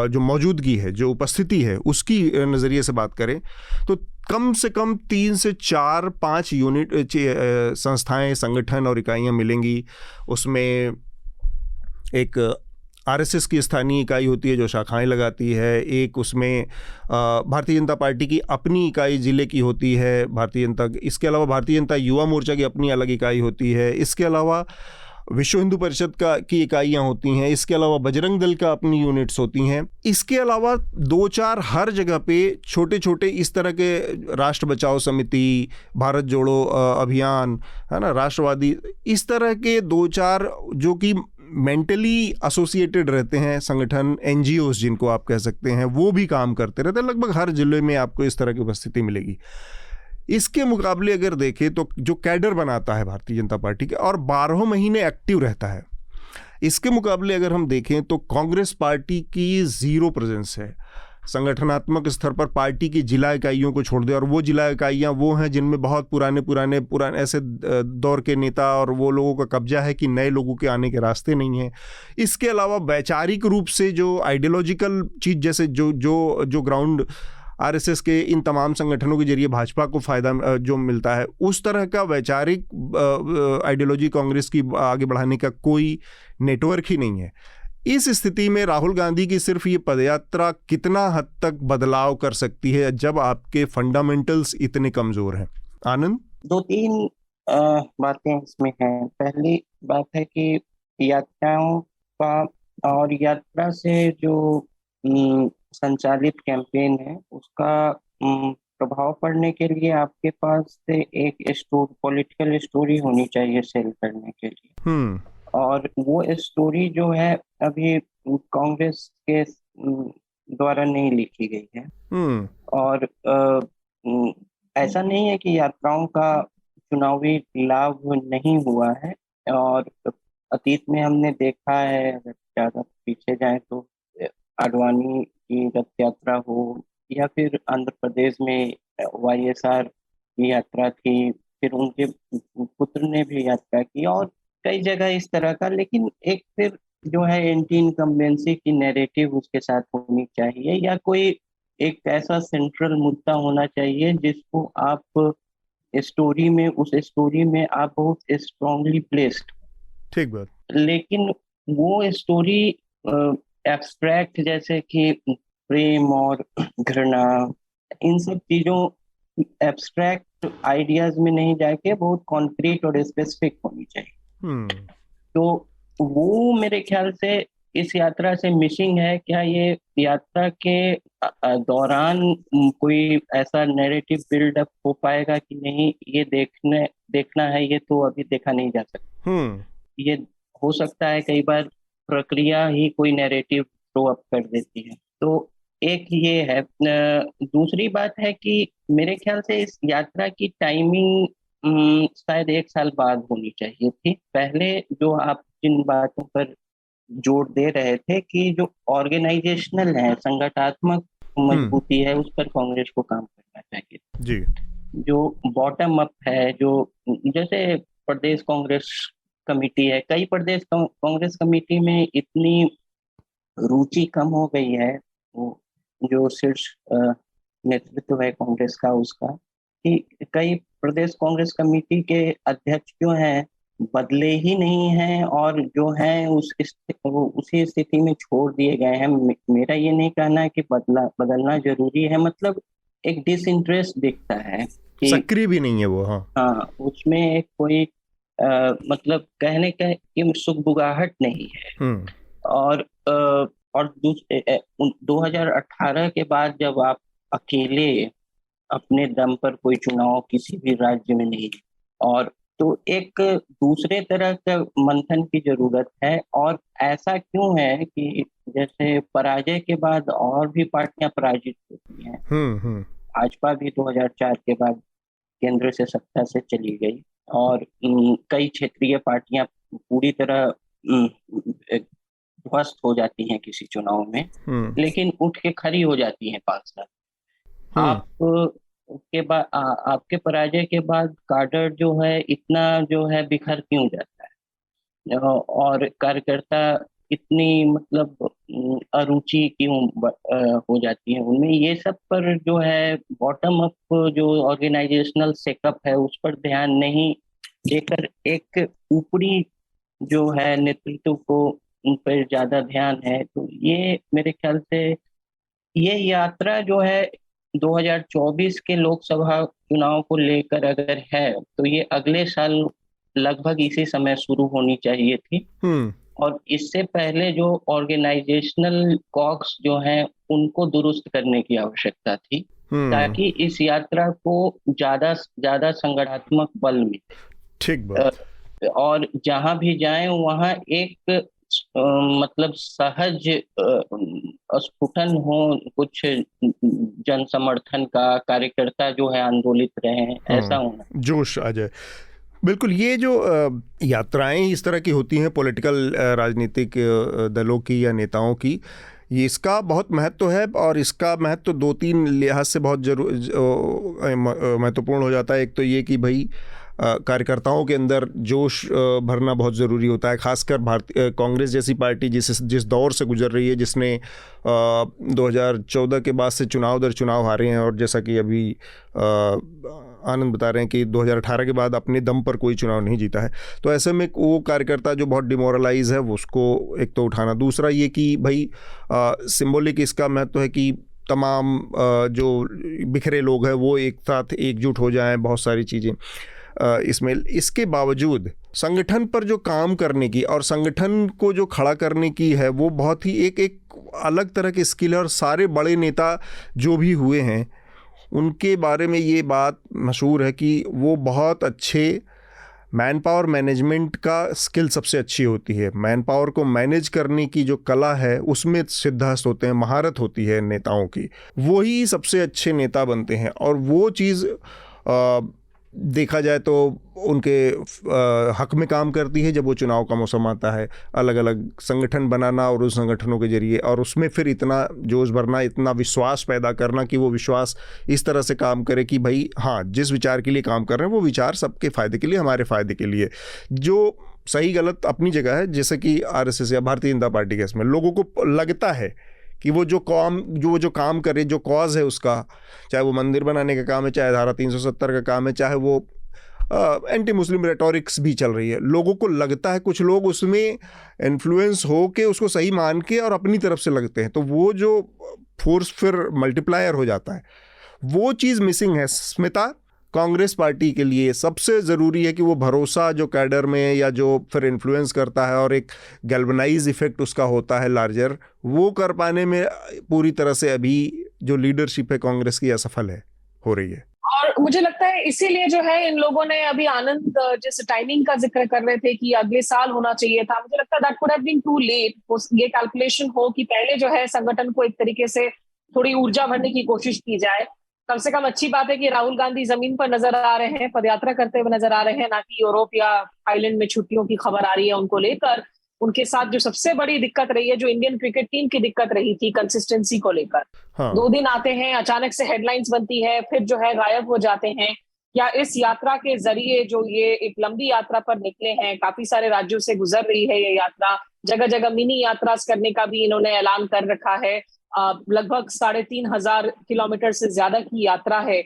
जो मौजूदगी है, जो उपस्थिति है, उसकी नज़रिए से बात करें तो कम से कम 3 से 4-5 यूनिट संस्थाएं, संगठन और इकाइयां मिलेंगी। उसमें एक आरएसएस की स्थानीय इकाई होती है जो शाखाएं लगाती है, एक उसमें भारतीय जनता पार्टी की अपनी इकाई ज़िले की होती है भारतीय जनता, इसके अलावा भारतीय जनता युवा मोर्चा की अपनी अलग इकाई होती है, इसके अलावा विश्व हिंदू परिषद की इकाइयाँ होती हैं, इसके अलावा बजरंग दल का अपनी यूनिट्स होती हैं, इसके अलावा 2-4 हर जगह पे छोटे छोटे इस तरह के राष्ट्र बचाओ समिति, भारत जोड़ो अभियान, है ना, राष्ट्रवादी, इस तरह के 2-4 जो कि मेंटली एसोसिएटेड रहते हैं संगठन, एनजीओज जिनको आप कह सकते हैं, वो भी काम करते रहते हैं। लगभग हर जिले में आपको इस तरह की उपस्थिति मिलेगी। इसके मुकाबले अगर देखें तो जो कैडर बनाता है भारतीय जनता पार्टी के और 12 महीने एक्टिव रहता है, इसके मुकाबले अगर हम देखें तो कांग्रेस पार्टी की ज़ीरो प्रेजेंस है संगठनात्मक स्तर पर। पार्टी की जिला इकाइयों को छोड़ दे, और वो जिला इकाइयाँ वो हैं जिनमें बहुत पुराने ऐसे दौर के नेता और वो लोगों का कब्जा है कि नए लोगों के आने के रास्ते नहीं हैं। इसके अलावा वैचारिक रूप से जो आइडियोलॉजिकल चीज़, जैसे जो ग्राउंड आरएसएस के इन तमाम संगठनों के जरिए भाजपा को फ़ायदा जो मिलता है, उस तरह का वैचारिक आइडियोलॉजी कांग्रेस की आगे बढ़ाने का कोई नेटवर्क ही नहीं है। इस स्थिति में राहुल गांधी की सिर्फ ये पदयात्रा कितना हद तक बदलाव कर सकती है जब आपके फंडामेंटल्स इतने कमज़ोर हैं? आनंद, 2-3 बातें इसमें हैं। पहली बात है कि यात्राओं का और यात्रा से जो संचालित कैंपेन है उसका प्रभाव पड़ने के लिए आपके पास से एक पॉलिटिकल स्टोरी होनी चाहिए सेल करने के लिए। और वो स्टोरी जो है अभी कांग्रेस के द्वारा नहीं लिखी गई है। और ऐसा नहीं है कि यात्राओं का चुनावी लाभ नहीं हुआ है, और अतीत में हमने देखा है, अगर ज्यादा पीछे जाए तो आडवाणी की रथ यात्रा हो, या फिर आंध्र प्रदेश में YSR की यात्रा थी, फिर उनके पुत्र ने भी यात्रा की, और कई जगह इस तरह का। लेकिन एक फिर जो है एंटी इनकम्बेंसी की नैरेटिव उसके साथ होनी चाहिए, या कोई एक ऐसा सेंट्रल मुद्दा होना चाहिए जिसको आप स्टोरी में, उस स्टोरी में आप बहुत स्ट्रांगली प्लेस्ड। ठीक बात। लेकिन वो स्टोरी एब्स्ट्रैक्ट, जैसे कि प्रेम और घृणा, इन सब चीजों एब्स्ट्रैक्ट आइडियाज में नहीं जाके बहुत कॉन्क्रीट और स्पेसिफिक होनी चाहिए। तो वो मेरे ख्याल से इस यात्रा से मिसिंग है। क्या ये यात्रा के दौरान कोई ऐसा नैरेटिव बिल्डअप हो पाएगा कि नहीं, ये देखना है, ये तो अभी देखा नहीं जा सकता। ये हो सकता है कई बार प्रक्रिया ही कोई नैरेटिव थ्रो अप कर देती है। तो एक ये है। दूसरी बात है कि मेरे ख्याल से इस यात्रा की टाइमिंग शायद 1 साल बाद होनी चाहिए थी। पहले जो आप जिन बातों पर जोर दे रहे थे कि जो ऑर्गेनाइजेशनल है, संगठनात्मक मजबूती है, उस पर कांग्रेस को काम करना चाहिए जी। जो बॉटम अप है, जो जैसे प्रदेश कांग्रेस कमेटी है, कई प्रदेश कांग्रेस कमेटी में इतनी रुचि कम हो गई है, वो जो शीर्ष नेतृत्व है कांग्रेस का उसका, कि कई प्रदेश कांग्रेस कमेटी के अध्यक्ष जो हैं बदले ही नहीं हैं, और जो हैं उसी स्थिति में छोड़ दिए गए हैं। मेरा ये नहीं कहना है कि बदलना जरूरी है, मतलब एक डिसइंटरेस्ट दिखता है कि सक्रिय भी नहीं है वो। हाँ, उसमें एक कोई मतलब कहने का कि सुगबुगाहट नहीं है। और 2018 के बाद जब आप अकेले अपने दम पर कोई चुनाव किसी भी राज्य में नहीं, और तो एक दूसरे तरह का मंथन की जरूरत है। और ऐसा क्यों है कि जैसे पराजय के बाद और भी पार्टियां पराजित होती हैं। भाजपा भी 2004 के बाद केंद्र से सत्ता से चली गई, और कई क्षेत्रीय पार्टियां पूरी तरह ध्वस्त हो जाती हैं किसी चुनाव में, लेकिन उठ के खड़ी हो जाती हैं 5 साल। आपके पराजय के बाद काडर जो है इतना जो है बिखर क्यों जाता है, और कार्यकर्ता इतनी मतलब अरुचि क्यों हो जाती है उनमें। ये सब पर जो है बॉटम अप जो ऑर्गेनाइजेशनल सेटअप है उस पर ध्यान नहीं देकर एक ऊपरी जो है नेतृत्व को उन पर ज्यादा ध्यान है। तो ये मेरे ख्याल से ये यात्रा जो है 2024 के लोकसभा चुनाव को लेकर अगर है तो ये अगले साल लगभग इसी समय शुरू होनी चाहिए थी। और इससे पहले जो ऑर्गेनाइजेशनल कॉग्स जो हैं उनको दुरुस्त करने की आवश्यकता थी, ताकि इस यात्रा को ज्यादा संगठनात्मक बल मिले। ठीक बात। और जहां भी जाएं वहां एक मतलब सहज स्फुटन हो, कुछ जन समर्थन का, कार्यकर्ता जो है आंदोलित रहे, ऐसा होना, जोश आ जाए। बिल्कुल। ये जो यात्राएं इस तरह की होती हैं पॉलिटिकल राजनीतिक दलों की या नेताओं की, ये इसका बहुत महत्व है, और इसका महत्व 2-3 लिहाज से बहुत महत्वपूर्ण हो जाता है। एक तो ये कि भाई कार्यकर्ताओं के अंदर जोश भरना बहुत ज़रूरी होता है, खासकर भारतीय कांग्रेस जैसी पार्टी जिस दौर से गुजर रही है, जिसने 2014 के बाद से चुनाव दर चुनाव हारे हैं, और जैसा कि अभी आनंद बता रहे हैं कि 2018 के बाद अपने दम पर कोई चुनाव नहीं जीता है। तो ऐसे में वो कार्यकर्ता जो बहुत डिमोरलाइज है वो उसको एक तो उठाना। दूसरा ये कि भाई सिंबॉलिक इसका महत्व है कि तमाम जो बिखरे लोग हैं वो एक साथ एकजुट हो जाएं, बहुत सारी चीज़ें इसमें। इसके बावजूद संगठन पर जो काम करने की और संगठन को जो खड़ा करने की है वो बहुत ही एक अलग तरह की स्किल है। और सारे बड़े नेता जो भी हुए हैं उनके बारे में ये बात मशहूर है कि वो बहुत अच्छे मैन पावर मैनेजमेंट का स्किल सबसे अच्छी होती है। मैन पावर को मैनेज करने की जो कला है उसमें सिद्धहस्त होते हैं, महारत होती है नेताओं की, वही सबसे अच्छे नेता बनते हैं। और वो चीज़ देखा जाए तो उनके हक में काम करती है जब वो चुनाव का मौसम आता है, अलग अलग संगठन बनाना और उस संगठनों के जरिए और उसमें फिर इतना जोश भरना, इतना विश्वास पैदा करना कि वो विश्वास इस तरह से काम करे कि भाई हाँ, जिस विचार के लिए काम कर रहे हैं वो विचार सबके फ़ायदे के लिए, हमारे फ़ायदे के लिए। जो सही गलत अपनी जगह है, जैसे कि आरएसएस या भारतीय जनता पार्टी के इसमें लोगों को लगता है कि वो जो काम करे, जो कॉज है उसका, चाहे वो मंदिर बनाने का काम है, चाहे धारा 370 का काम है, चाहे वो एंटी मुस्लिम रेटोरिक्स भी चल रही है, लोगों को लगता है, कुछ लोग उसमें इन्फ्लुएंस हो के उसको सही मान के और अपनी तरफ से लगते हैं, तो वो जो फोर्स फिर मल्टीप्लायर हो जाता है, वो चीज़ मिसिंग है। स्मिता, कांग्रेस पार्टी के लिए सबसे ज़रूरी है कि वो भरोसा जो कैडर में या जो फिर इन्फ्लुएंस करता है और एक गैल्वनाइज इफेक्ट उसका होता है लार्जर, वो कर पाने में पूरी तरह से अभी जो लीडरशिप है कांग्रेस की असफल हो रही है। और मुझे लगता है इसीलिए जो है इन लोगों ने अभी आनंद जिस टाइमिंग का जिक्र कर रहे थे कि अगले साल होना चाहिए था, मुझे लगता है that could have been too late. ये कैलकुलेशन हो कि पहले जो है संगठन को एक तरीके से थोड़ी ऊर्जा भरने की कोशिश की जाए। कम से कम अच्छी बात है कि राहुल गांधी जमीन पर नजर आ रहे हैं, पदयात्रा करते हुए नजर आ रहे हैं, ना कि यूरोप या थाईलैंड में छुट्टियों की खबर आ रही है उनको लेकर। उनके साथ जो सबसे बड़ी दिक्कत रही है, जो इंडियन क्रिकेट टीम की दिक्कत रही थी, कंसिस्टेंसी को लेकर। हाँ। 2 दिन आते हैं, अचानक से हेडलाइंस बनती है, फिर जो है गायब हो जाते हैं। या इस यात्रा के जरिए जो ये एक लंबी यात्रा पर निकले हैं, काफी सारे राज्यों से गुजर रही है ये यात्रा, जगह जगह मिनी यात्रा करने का भी इन्होंने ऐलान कर रखा है। लगभग 3,500 किलोमीटर से ज्यादा की यात्रा है।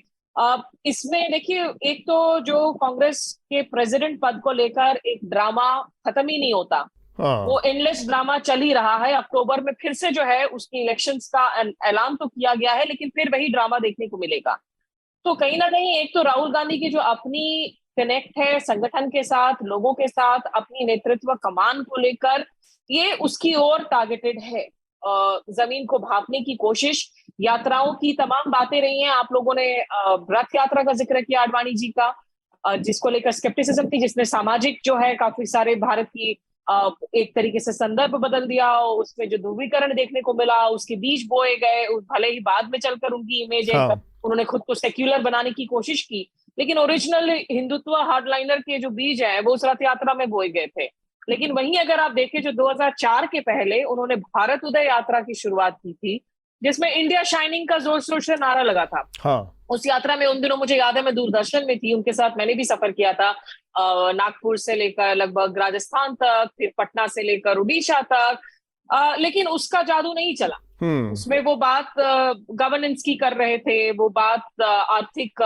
इसमें देखिए, एक तो जो कांग्रेस के प्रेसिडेंट पद को लेकर एक ड्रामा खत्म ही नहीं होता। वो एंडलेस ड्रामा चल ही रहा है। अक्टूबर में फिर से जो है उसकी इलेक्शंस का ऐलान तो किया गया है, लेकिन फिर वही ड्रामा देखने को मिलेगा। तो कहीं ना कहीं एक तो राहुल गांधी की जो अपनी कनेक्ट है संगठन के साथ, लोगों के साथ, अपनी नेतृत्व कमान को लेकर, ये उसकी ओर टारगेटेड है। जमीन को भापने की कोशिश, यात्राओं की तमाम बातें रही हैं। आप लोगों ने रथ यात्रा का जिक्र किया आडवाणी जी का, जिसको लेकर स्केप्टिसिज्म थी, जिसने सामाजिक जो है काफी सारे भारत की एक तरीके से संदर्भ बदल दिया। उसमें जो ध्रुवीकरण देखने को मिला, उसके बीज बोए गए, भले ही बाद में चलकर उनकी इमेज है, उन्होंने खुद को सेक्युलर बनाने की कोशिश की, लेकिन ओरिजिनल हिंदुत्व हार्डलाइनर के जो बीज हैं वो उस रथ यात्रा में बोए गए थे। लेकिन वहीं अगर आप देखें, जो 2004 के पहले उन्होंने भारत उदय यात्रा की शुरुआत की थी, जिसमें इंडिया शाइनिंग का जोर शोर से नारा लगा था। हाँ। उस यात्रा में उन दिनों मुझे याद है मैं दूरदर्शन में थी, उनके साथ मैंने भी सफर किया था, नागपुर से लेकर लगभग राजस्थान तक, फिर पटना से लेकर उड़ीसा तक, लेकिन उसका जादू नहीं चला। उसमें वो बात गवर्नेंस की कर रहे थे, वो बात आर्थिक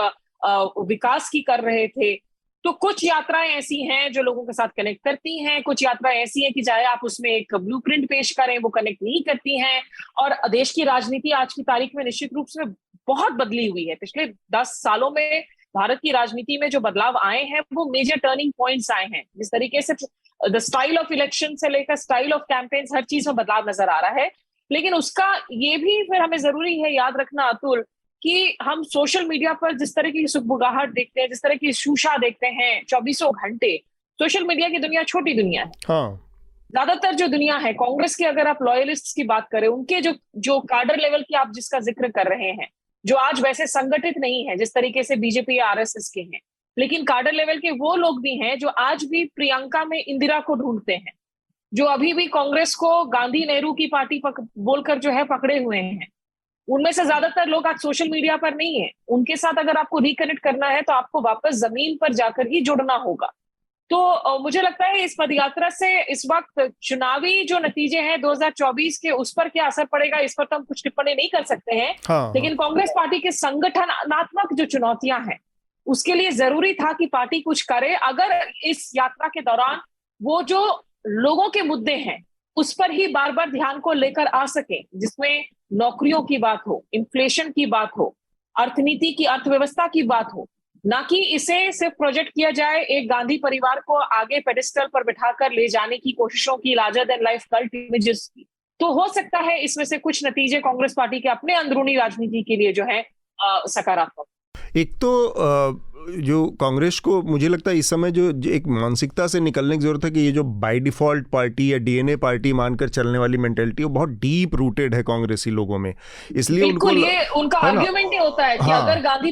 विकास की कर रहे थे। तो कुछ यात्राएं ऐसी हैं जो लोगों के साथ कनेक्ट करती हैं, कुछ यात्राएं ऐसी हैं कि चाहे आप उसमें एक ब्लूप्रिंट पेश करें, वो कनेक्ट नहीं करती हैं। और देश की राजनीति आज की तारीख में निश्चित रूप से बहुत बदली हुई है। पिछले 10 सालों में भारत की राजनीति में जो बदलाव आए हैं वो मेजर टर्निंग पॉइंट्स आए हैं। जिस तरीके से द स्टाइल ऑफ इलेक्शन से लेकर स्टाइल ऑफ कैंपेन्स, हर चीज में बदलाव नजर आ रहा है। लेकिन उसका ये भी फिर हमें जरूरी है याद रखना, अतुल, कि हम सोशल मीडिया पर जिस तरह की सुगबुगाहट देखते हैं, जिस तरह की शूशा देखते हैं 24 घंटे, सोशल मीडिया की दुनिया छोटी दुनिया है। हाँ। ज्यादातर जो दुनिया है कांग्रेस की, अगर आप लॉयलिस्ट की बात करें, उनके जो कार्डर लेवल की आप जिसका जिक्र कर रहे हैं, जो आज वैसे संगठित नहीं है जिस तरीके से बीजेपी या आरएसएस के हैं, लेकिन कार्डर लेवल के वो लोग भी हैं जो आज भी प्रियंका में इंदिरा को ढूंढते हैं, जो अभी भी कांग्रेस को गांधी नेहरू की पार्टी बोलकर जो है पकड़े हुए हैं। उनमें से ज्यादातर लोग आज सोशल मीडिया पर नहीं है। उनके साथ अगर आपको रिकनेक्ट करना है तो आपको वापस जमीन पर जाकर ही जुड़ना होगा। तो मुझे लगता है इस पदयात्रा से इस वक्त चुनावी जो नतीजे हैं 2024 के, उस पर क्या असर पड़ेगा इस पर तो हम कुछ टिप्पणी नहीं कर सकते हैं। हाँ। लेकिन कांग्रेस पार्टी के संगठनात्मक जो चुनौतियां हैं उसके लिए जरूरी था कि पार्टी कुछ करे। अगर इस यात्रा के दौरान वो जो लोगों के मुद्दे हैं उस पर ही बार बार ध्यान को लेकर आ सके, जिसमें नौकरियों की बात हो, इन्फ्लेशन की बात हो, अर्थनीति की, अर्थव्यवस्था की बात हो, ना कि इसे सिर्फ प्रोजेक्ट किया जाए एक गांधी परिवार को आगे पेडिस्टल पर बिठाकर ले जाने की कोशिशों की, larger than life cult images की। तो हो सकता है इसमें से कुछ नतीजे कांग्रेस पार्टी के अपने अंदरूनी राजनीति के लिए जो है सकारात्मक। एक तो जो कांग्रेस को मुझे लगता है इस समय जो एक मानसिकता से निकलने की जरूरत है कि ये जो बाय डिफॉल्ट पार्टी या डीएनए पार्टी मानकर चलने वाली मेंटेलिटी वो बहुत डीप रूटेड है कांग्रेसी लोगों में। इसलिए बिल्कुल ये उनका आर्ग्यूमेंट ही होता है कि अगर गांधी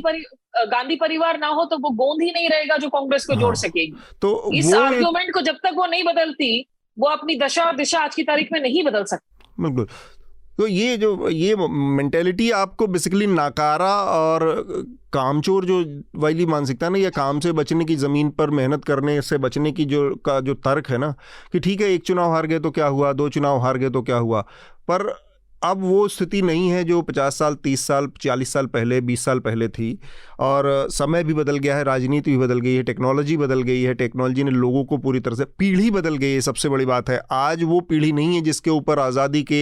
गांधी परिवार ना हो तो वो गोंद ही नहीं रहेगा जो कांग्रेस को जोड़ सकेगी। तो इस आर्ग्यूमेंट को जब तक वो नहीं बदलती, वो अपनी दशा और दिशा आज की तारीख में नहीं बदल सकती। बिल्कुल। तो ये मेंटेलिटी आपको बेसिकली नाकारा और कामचोर जो वाली मानसिकता ना, या काम से बचने की, ज़मीन पर मेहनत करने से बचने की जो तर्क है ना, कि ठीक है एक चुनाव हार गए तो क्या हुआ, 2 चुनाव हार गए तो क्या हुआ, पर अब वो स्थिति नहीं है जो 50 साल 30 साल 40 साल पहले 20 साल पहले थी। और समय भी बदल गया है, राजनीति भी बदल गई है, टेक्नोलॉजी बदल गई है, टेक्नोलॉजी ने लोगों को पूरी तरह से, पीढ़ी बदल गई है, सबसे बड़ी बात है। आज वो पीढ़ी नहीं है जिसके ऊपर आज़ादी के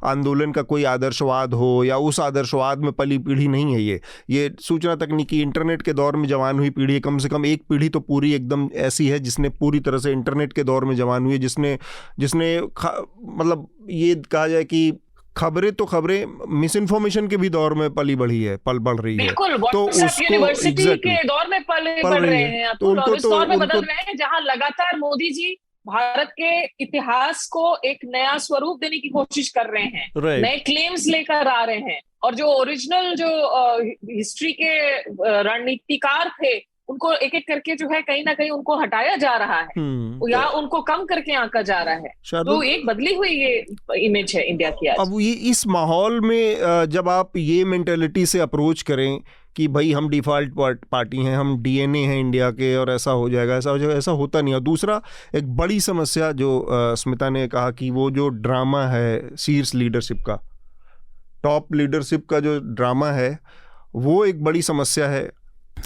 आंदोलन का कोई आदर्शवाद हो, या उस आदर्शवाद में पली पीढ़ी नहीं है। ये सूचना तकनीकी इंटरनेट के दौर में जवान हुई पीढ़ी है। कम से कम एक पीढ़ी तो पूरी एकदम ऐसी है जिसने पूरी तरह से इंटरनेट के दौर में जवान हुई है, जिसने मतलब ये कहा जाए कि खबरें मिस इन्फॉर्मेशन के भी दौर में पल बढ़ रही है। बिल्कुल, तो उसको यूनिवर्सिटी के दौर में पल बढ़ रहे हैं, तो उनको इस दौर में बदल रहे हैं जहां लगातार मोदी जी भारत के इतिहास को एक नया स्वरूप देने की कोशिश कर रहे हैं, नए क्लेम्स लेकर आ रहे हैं, और जो ओरिजिनल जो हिस्ट्री के रणनीतिकार थे उनको एक एक करके जो है कहीं ना कहीं उनको हटाया जा रहा है, या उनको कम करके आंका जा रहा है। तो एक बदली हुई ये इमेज है इंडिया की आज। अब ये इस माहौल में जब आप ये मेंटेलिटी से अप्रोच करें कि भाई हम डिफॉल्ट पार्टी हैं, हम डीएनए हैं इंडिया के, और ऐसा हो जाएगा, ऐसा होता नहीं है। दूसरा एक बड़ी समस्या जो स्मिता ने कहा कि वो जो ड्रामा है शीर्ष लीडरशिप का, टॉप लीडरशिप का जो ड्रामा है, वो एक बड़ी समस्या है।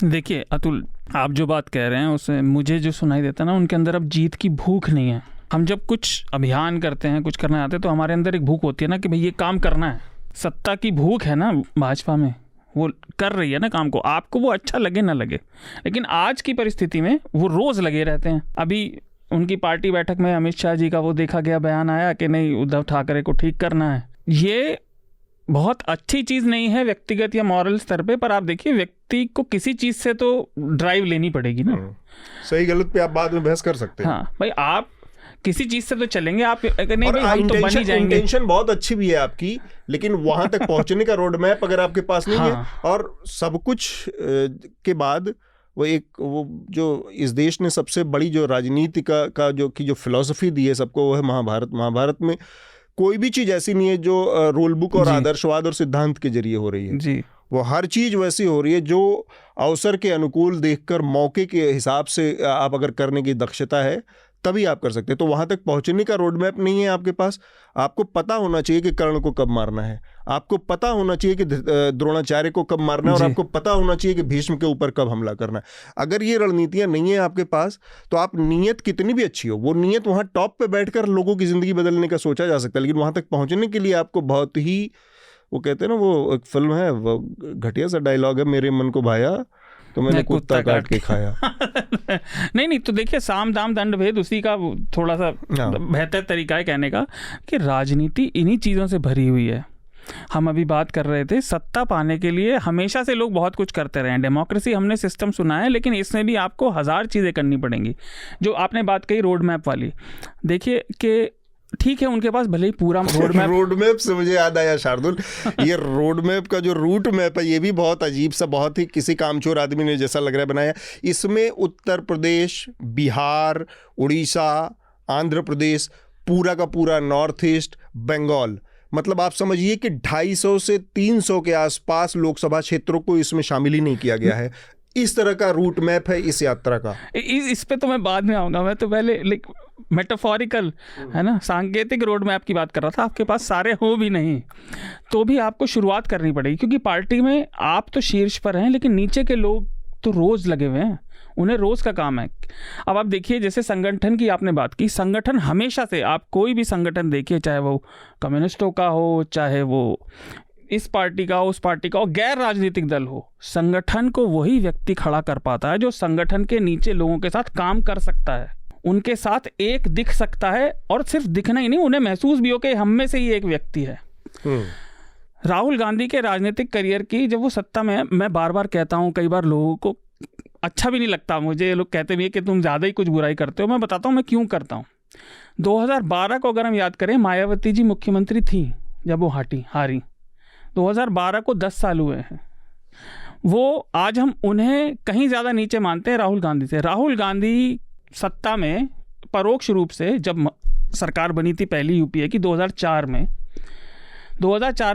देखिए अतुल, आप जो बात कह रहे हैं उससे मुझे जो सुनाई देता है ना, उनके अंदर अब जीत की भूख नहीं है। हम जब कुछ अभियान करते हैं, कुछ करना चाहते हैं, तो हमारे अंदर एक भूख होती है ना कि भाई ये काम करना है। सत्ता की भूख है ना भाजपा में, वो कर रही है ना काम को, आपको वो अच्छा लगे ना लगे। लेकिन आज की परिस्थिति में वो रोज़ लगे रहते हैं। अभी उनकी पार्टी बैठक में अमित शाह जी का वो देखा गया बयान आया कि नहीं, उद्धव ठाकरे को ठीक करना है। ये बहुत अच्छी चीज़ नहीं है व्यक्तिगत या मॉरल स्तर पे, पर आप देखिए व्यक्ति को किसी चीज़ से तो ड्राइव लेनी पड़ेगी ना। सही गलत पे आप बाद में बहस कर सकते हैं। हाँ भाई, आप किसी चीज़ से तो चलेंगे, आप नहीं भाई हम तो बन ही जाएंगे। इंटेंशन बहुत अच्छी भी है आपकी, लेकिन वहां तक पहुंचने का रोड मैप अगर आपके पास नहीं है, और सब कुछ के बाद वो जो इस देश ने सबसे बड़ी जो राजनीति का जो फिलॉसफी दी है सबको, वो है महाभारत में कोई भी चीज़ ऐसी नहीं है जो रूल बुक और आदर्शवाद और सिद्धांत के जरिए हो रही है जी। वो हर चीज़ वैसी हो रही है जो अवसर के अनुकूल देखकर, मौके के हिसाब से आप अगर करने की दक्षता है तभी आप कर सकते हैं। तो वहाँ तक पहुँचने का रोड मैप नहीं है आपके पास। आपको पता होना चाहिए कि कर्ण को कब मारना है, आपको पता होना चाहिए कि द्रोणाचार्य को कब मारना है, और आपको पता होना चाहिए कि भीष्म के ऊपर कब हमला करना है। अगर ये रणनीतियाँ नहीं है आपके पास, तो आप नीयत कितनी भी अच्छी हो, वो नीयत वहाँ टॉप पे बैठकर लोगों की ज़िंदगी बदलने का सोचा जा सकता है, लेकिन वहाँ तक पहुँचने के लिए आपको बहुत ही, वो कहते हैं ना, वो एक फिल्म है, वो घटिया सा डायलॉग है, मेरे मन को भाया तो मैंने कुत्ता काट के खाया। नहीं, तो देखिए साम दाम दंड भेद, उसी का थोड़ा सा बेहतर तरीका है कहने का कि राजनीति इन्हीं चीज़ों से भरी हुई है। हम अभी बात कर रहे थे, सत्ता पाने के लिए हमेशा से लोग बहुत कुछ करते रहे हैं। डेमोक्रेसी हमने सिस्टम सुना है, लेकिन इसमें भी आपको 1000 चीज़ें करनी पड़ेंगी। जो आपने बात कही रोड मैप वाली, देखिए कि ठीक है उनके पास भले ही पूरा रोड मैप से मुझे याद आया शार्दुल, ये रोड मैप का जो रूट मैप है ये भी बहुत अजीब सा, बहुत ही किसी कामचोर आदमी ने जैसा लग रहा है बनाया। इसमें उत्तर प्रदेश, बिहार, उड़ीसा, आंध्र प्रदेश, पूरा का पूरा नॉर्थ ईस्ट, बंगाल, मतलब आप समझिए कि 250 से 300 के आसपास लोकसभा क्षेत्रों को इसमें शामिल ही नहीं किया गया है। इस तरह का रूट मैप है इस यात्रा का। इस पे तो मैं बाद में आऊँगा, मैं तो पहले मेटाफोरिकल है ना, सांकेतिक रोड मैप की बात कर रहा था। आपके पास सारे हो भी नहीं तो भी आपको शुरुआत करनी पड़ेगी, क्योंकि पार्टी में आप तो शीर्ष पर हैं, लेकिन नीचे के लोग तो रोज़ लगे हुए हैं, उन्हें रोज़ का काम है। अब आप देखिए, जैसे संगठन की आपने बात की, संगठन हमेशा से, आप कोई भी संगठन देखिए, चाहे वो कम्युनिस्टों का हो, चाहे वो इस पार्टी का हो, उस पार्टी का हो, गैर राजनीतिक दल हो, संगठन को वही व्यक्ति खड़ा कर पाता है जो संगठन के नीचे लोगों के साथ काम कर सकता है, उनके साथ एक दिख सकता है, और सिर्फ दिखना ही नहीं, उन्हें महसूस भी हो कि हम में से ही एक व्यक्ति है। राहुल गांधी के राजनीतिक करियर की जब वो सत्ता में, मैं बार बार कहता हूँ, कई बार लोगों को अच्छा भी नहीं लगता, मुझे लोग कहते भी है कि तुम ज़्यादा ही कुछ बुराई करते हो। मैं बताता हूँ मैं क्यों करता हूँ। 2012 को अगर हम याद करें, मायावती जी मुख्यमंत्री थी जब वो हारी। 2012 को 10 साल हुए हैं। वो आज हम उन्हें कहीं ज़्यादा नीचे मानते हैं राहुल गांधी से। राहुल गांधी सत्ता में परोक्ष रूप से जब सरकार बनी थी पहली यूपीए की 2004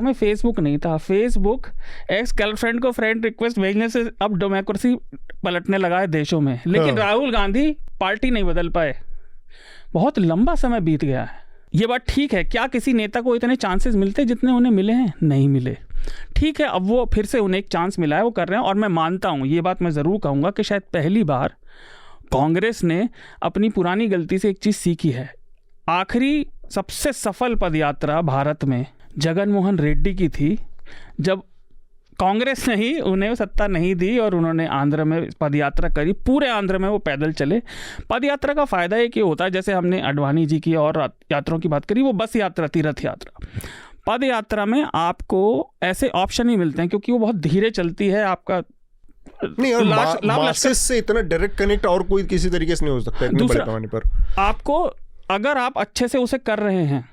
में फेसबुक नहीं था। फेसबुक एक्स गर्लफ्रेंड को फ्रेंड रिक्वेस्ट भेजने से अब डेमोक्रेसी पलटने लगा है देशों में, लेकिन राहुल गांधी पार्टी नहीं बदल पाए। बहुत लंबा समय बीत गया है। ये बात ठीक है, क्या किसी नेता को इतने चांसेस मिलते जितने उन्हें मिले हैं? नहीं मिले। ठीक है, अब वो फिर से उन्हें एक चांस मिला है, वो कर रहे हैं। और मैं मानता हूँ, ये बात मैं ज़रूर कहूँगा कि शायद पहली बार कांग्रेस ने अपनी पुरानी गलती से एक चीज़ सीखी है। आखिरी सबसे सफल पदयात्रा भारत में जगनमोहन रेड्डी की थी, जब कांग्रेस ने ही उन्हें सत्ता नहीं दी और उन्होंने आंध्र में पदयात्रा करी। पूरे आंध्र में वो पैदल चले। पदयात्रा का फ़ायदा एक ये होता है, जैसे हमने अडवाणी जी की और यात्राओं की बात करी, वो बस यात्रा, तीर्थ यात्रा। पद यात्रा में आपको ऐसे ऑप्शन ही मिलते हैं क्योंकि वो बहुत धीरे चलती है। आपका नहीं, और मासेस से इतना डायरेक्ट कनेक्ट और कोई किसी तरीके से नहीं हो सकता है इतने बड़े पैमाने पर। आपको अगर आप अच्छे से उसे कर रहे हैं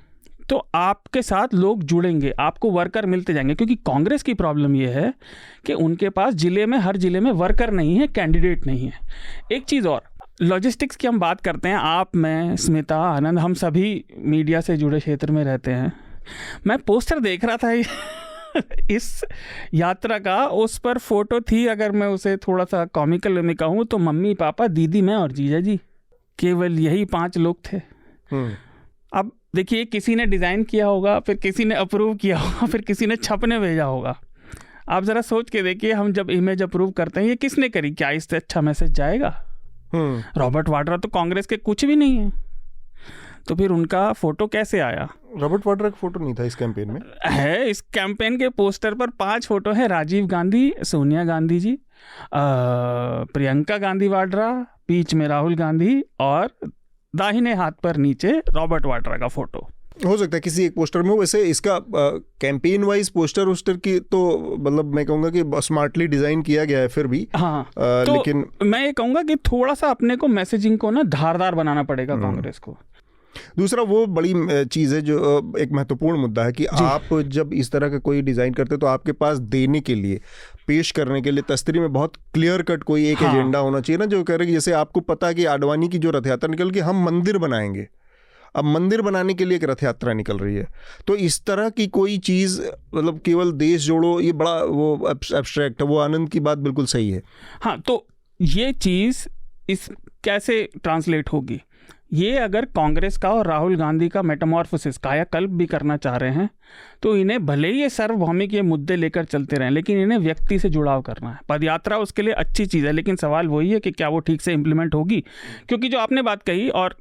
तो आपके साथ लोग जुड़ेंगे, आपको वर्कर मिलते जाएंगे। क्योंकि कांग्रेस की प्रॉब्लम यह है कि उनके पास जिले में, हर जिले में वर्कर नहीं है, कैंडिडेट नहीं है। एक चीज़ और, लॉजिस्टिक्स की हम बात करते हैं, आप, मैं, स्मिता, आनंद, हम सभी मीडिया से जुड़े क्षेत्र में रहते हैं। मैं पोस्टर देख रहा था इस यात्रा का, उस पर फोटो थी, अगर मैं उसे थोड़ा सा कॉमिकल में कहूँ तो मम्मी, पापा, दीदी, मैं और जीजा जी, केवल यही 5 लोग थे। अब देखिए, किसी ने डिज़ाइन किया होगा, फिर किसी ने अप्रूव किया होगा, फिर किसी ने छपने भेजा होगा। आप ज़रा सोच के देखिए, हम जब इमेज अप्रूव करते हैं, ये किसने करी? क्या इससे अच्छा मैसेज जाएगा? रॉबर्ट वाड्रा तो कांग्रेस के कुछ भी नहीं है, तो फिर उनका फोटो कैसे आया? रॉबर्ट वाड्रा का फोटो नहीं था इस कैंपेन में? है, इस कैंपेन के पोस्टर पर 5 फोटो है। राजीव गांधी, सोनिया गांधी जी, प्रियंका गांधी वाड्रा, बीच में राहुल गांधी और दाहिने हाथ पर नीचे रॉबर्ट वाड्रा का फोटो। हो सकता है किसी एक पोस्टर में हो। वैसे इसका कैंपेन वाइज पोस्टर की तो मतलब मैं कहूँगा कि स्मार्टली डिज़ाइन किया गया है फिर भी। हाँ, तो लेकिन मैं ये कहूँगा कि थोड़ा सा अपने को मैसेजिंग को ना धारदार बनाना पड़ेगा कांग्रेस को। दूसरा वो बड़ी चीज़ है जो एक महत्वपूर्ण मुद्दा है कि आप जब इस तरह का कोई डिज़ाइन करते तो आपके पास देने के लिए, पेश करने के लिए तस्तरी में बहुत क्लियर कट कोई एक एजेंडा होना चाहिए ना, जो कह रहे कि जैसे आपको पता है कि आडवाणी की जो रथ यात्रा निकल के हम मंदिर बनाएंगे, अब मंदिर बनाने के लिए एक रथ यात्रा निकल रही है, तो इस तरह की कोई चीज़ मतलब केवल देश जोड़ो, ये बड़ा वो एब्स्ट्रैक्ट है। वो आनंद की बात बिल्कुल सही है। हाँ, तो ये चीज़ इस कैसे ट्रांसलेट होगी? ये अगर कांग्रेस का और राहुल गांधी का मेटामॉर्फोसिस, कायाकल्प भी करना चाह रहे हैं, तो इन्हें भले ही ये सार्वभौमिक ये मुद्दे लेकर चलते रहें, लेकिन इन्हें व्यक्ति से जुड़ाव करना है। पदयात्रा उसके लिए अच्छी चीज़ है, लेकिन सवाल वही है कि क्या वो ठीक से इम्प्लीमेंट होगी? क्योंकि जो आपने बात कही और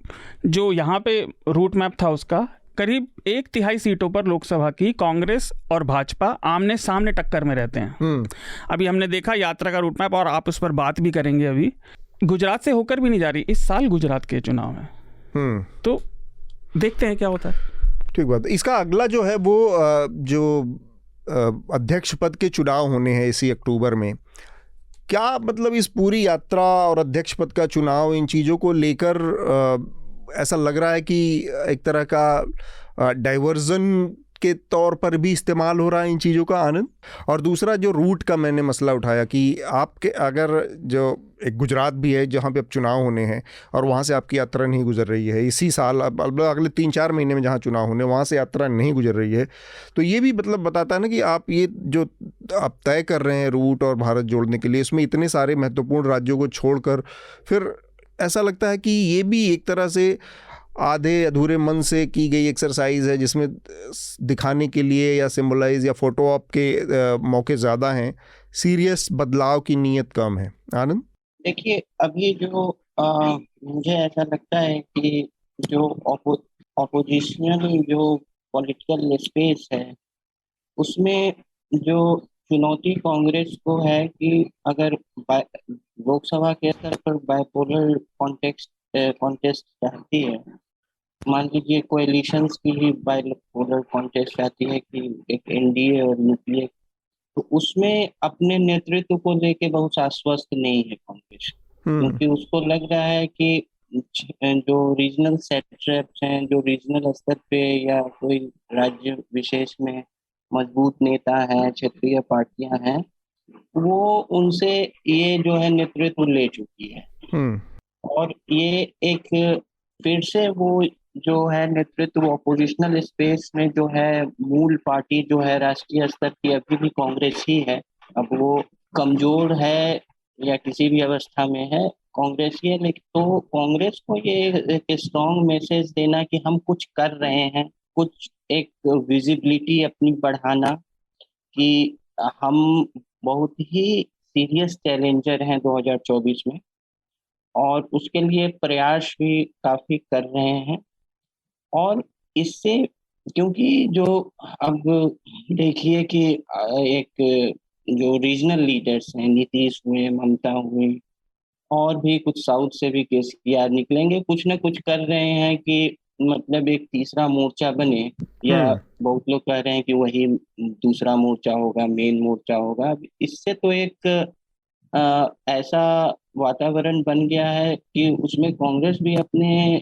जो यहाँ पे रूट मैप था उसका, करीब 1/3 सीटों पर लोकसभा की कांग्रेस और भाजपा आमने सामने टक्कर में रहते हैं। अभी हमने देखा यात्रा का रूट मैप, और आप उस पर बात भी करेंगे। अभी गुजरात से होकर भी नहीं जा रही इस साल गुजरात के चुनाव में, तो देखते हैं क्या होता है। ठीक बात। इसका अगला जो है वो जो अध्यक्ष पद के चुनाव होने हैं इसी अक्टूबर में, क्या मतलब इस पूरी यात्रा और अध्यक्ष पद का चुनाव, इन चीज़ों को लेकर ऐसा लग रहा है कि एक तरह का डाइवर्जन के तौर पर भी इस्तेमाल हो रहा है इन चीज़ों का, आनंद? और दूसरा जो रूट का मैंने मसला उठाया कि आपके अगर जो एक गुजरात भी है जहाँ पे अब चुनाव होने हैं और वहाँ से आपकी यात्रा नहीं गुजर रही है इसी साल, अब अगले 3-4 महीने में जहाँ चुनाव होने वहाँ से यात्रा नहीं गुजर रही है, तो ये भी मतलब बताता है ना कि आप ये जो आप तय कर रहे हैं रूट और भारत जोड़ने के लिए, इसमें इतने सारे महत्वपूर्ण राज्यों को छोड़कर फिर ऐसा लगता है कि ये भी एक तरह से आधे अधूरे मन से की गई एक्सरसाइज है, जिसमें दिखाने के लिए या सिंबलाइज या फोटो ऑप के मौके ज़्यादा हैं, सीरियस बदलाव की नीयत कम है। आनंद? देखिए, अभी जो मुझे ऐसा लगता है कि जो ऑपोजिशनल जो पॉलिटिकल स्पेस है उसमें जो चुनौती कांग्रेस को है कि अगर लोकसभा के स्तर पर बाइपोलर कॉन्टेस्ट चाहती है, मान लीजिए कोएलिशंस की ही बाइपोलर कॉन्टेस्ट चाहती है कि एक एनडीए और यूपीए, तो उसमें अपने नेतृत्व को लेके बहुत आश्वस्त नहीं है कांग्रेस, क्योंकि उसको लग रहा है कि जो रीजनल सेटअप्स हैं, जो रीजनल स्तर पे या कोई राज्य विशेष में मजबूत नेता हैं, क्षेत्रीय पार्टियां हैं, वो उनसे ये जो है नेतृत्व ले चुकी है। और ये एक फिर से वो जो है नेतृत्व ऑपोजिशनल स्पेस में जो है मूल पार्टी जो है राष्ट्रीय स्तर की अभी भी कांग्रेस ही है। अब वो कमजोर है या किसी भी अवस्था में है, कांग्रेस ही है। लेकिन तो कांग्रेस को ये एक स्ट्रॉन्ग मैसेज देना कि हम कुछ कर रहे हैं, कुछ एक विजिबिलिटी अपनी बढ़ाना कि हम बहुत ही सीरियस चैलेंजर हैं 2024 में, और उसके लिए प्रयास भी काफी कर रहे हैं। और इससे क्योंकि जो अब देखिए कि एक जो रीजनल लीडर्स हैं, नीतीश हुए, ममता हुए, और भी कुछ साउथ से भी केसीआर निकलेंगे, कुछ न कुछ कर रहे हैं कि मतलब एक तीसरा मोर्चा बने, या बहुत लोग कह रहे हैं कि वही दूसरा मोर्चा होगा, मेन मोर्चा होगा। इससे तो एक ऐसा वातावरण बन गया है कि उसमें कांग्रेस भी अपने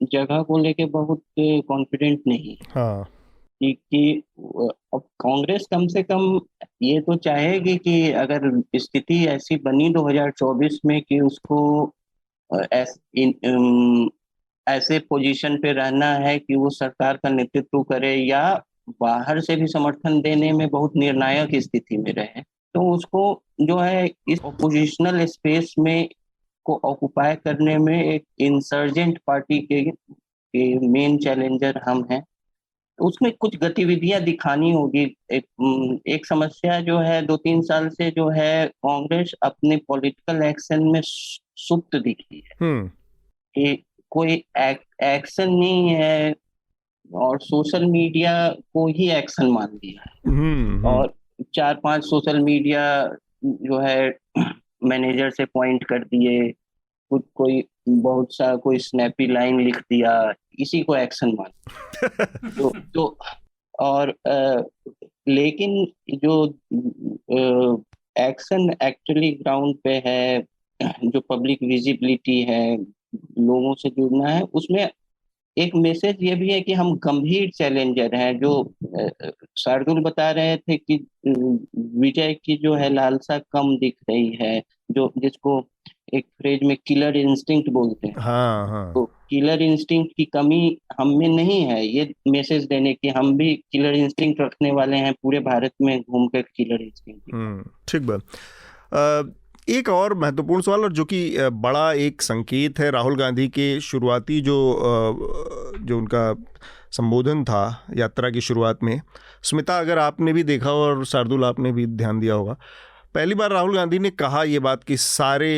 जगह को लेके बहुत कॉन्फिडेंट नहीं है। हाँ। कि अब कांग्रेस कम से कम ये तो चाहेगी कि अगर स्थिति ऐसी बनी 2024 में कि उसको ऐसे पोजीशन पे रहना है कि वो सरकार का नेतृत्व करे या बाहर से भी समर्थन देने में बहुत निर्णायक स्थिति में रहे, तो उसको जो है इस ओपोजिशनल स्पेस में को ऑक्युपाई करने में एक इंसर्जेंट पार्टी के मेन चैलेंजर हम हैं। तो उसमें कुछ गतिविधियां दिखानी होगी। एक समस्या जो है 2-3 साल से जो है कांग्रेस अपने पॉलिटिकल एक्शन में सुप्त दिखी है कि कोई एक्शन नहीं है, और सोशल मीडिया को ही एक्शन मान लिया है। और 4-5 सोशल मीडिया जो है मैनेजर से पॉइंट कर दिए, कोई बहुत सा कोई स्नैपी लाइन लिख दिया, इसी को एक्शन मान तो और लेकिन जो एक्शन एक्चुअली ग्राउंड पे है, जो पब्लिक विजिबिलिटी है, लोगों से जुड़ना है, उसमें एक मैसेज ये भी है कि हम गंभीर चैलेंजर हैं। जो शार्दुल बता रहे थे कि विजय की जो है लालसा कम दिख रही है, जो जिसको एक फ्रेज में किलर इंस्टिंक्ट बोलते हैं। हाँ, हाँ। तो किलर इंस्टिंक्ट की कमी हम में नहीं है, ये मैसेज देने की हम भी किलर इंस्टिंक्ट रखने वाले हैं, पूरे भारत में घूमकर किलर इंस्टिंक्ट। ठीक बात। एक और महत्वपूर्ण सवाल, और जो कि बड़ा एक संकेत है, राहुल गांधी के शुरुआती जो उनका संबोधन था यात्रा की शुरुआत में, स्मिता अगर आपने भी देखा और शार्दुल आपने भी ध्यान दिया होगा, पहली बार राहुल गांधी ने कहा ये बात कि सारे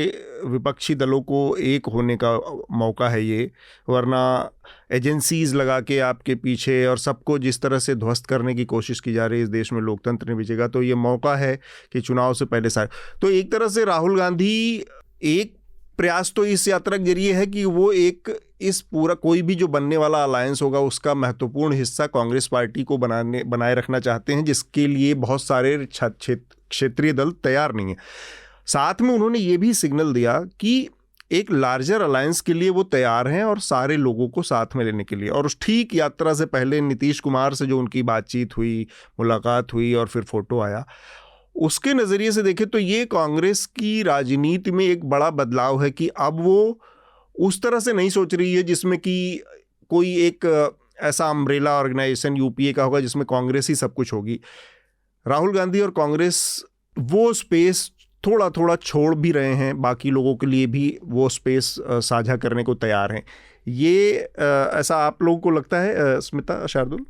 विपक्षी दलों को एक होने का मौका है ये, वरना एजेंसीज लगा के आपके पीछे और सबको जिस तरह से ध्वस्त करने की कोशिश की जा रही है इस देश में, लोकतंत्र नहीं बचेगा, तो ये मौका है कि चुनाव से पहले सारे। तो एक तरह से राहुल गांधी एक प्रयास तो इस यात्रा के जरिए है कि वो एक इस पूरा कोई भी जो बनने वाला अलायंस होगा उसका महत्वपूर्ण हिस्सा कांग्रेस पार्टी को बनाए रखना चाहते हैं, जिसके लिए बहुत सारे क्षेत्रीय दल तैयार नहीं है। साथ में उन्होंने ये भी सिग्नल दिया कि एक लार्जर अलायंस के लिए वो तैयार हैं और सारे लोगों को साथ में लेने के लिए। और उस ठीक यात्रा से पहले नीतीश कुमार से जो उनकी बातचीत हुई, मुलाकात हुई और फिर फोटो आया, उसके नज़रिए से देखें तो ये कांग्रेस की राजनीति में एक बड़ा बदलाव है कि अब वो उस तरह से नहीं सोच रही है जिसमें कि कोई एक ऐसा अम्ब्रेला ऑर्गेनाइजेशन यूपीए का होगा जिसमें कांग्रेस ही सब कुछ होगी। राहुल गांधी और कांग्रेस वो स्पेस थोड़ा थोड़ा छोड़ भी रहे हैं, बाकी लोगों के लिए भी वो स्पेस साझा करने को तैयार हैं। ये ऐसा आप लोगों को लगता है स्मिता, शार्दुल?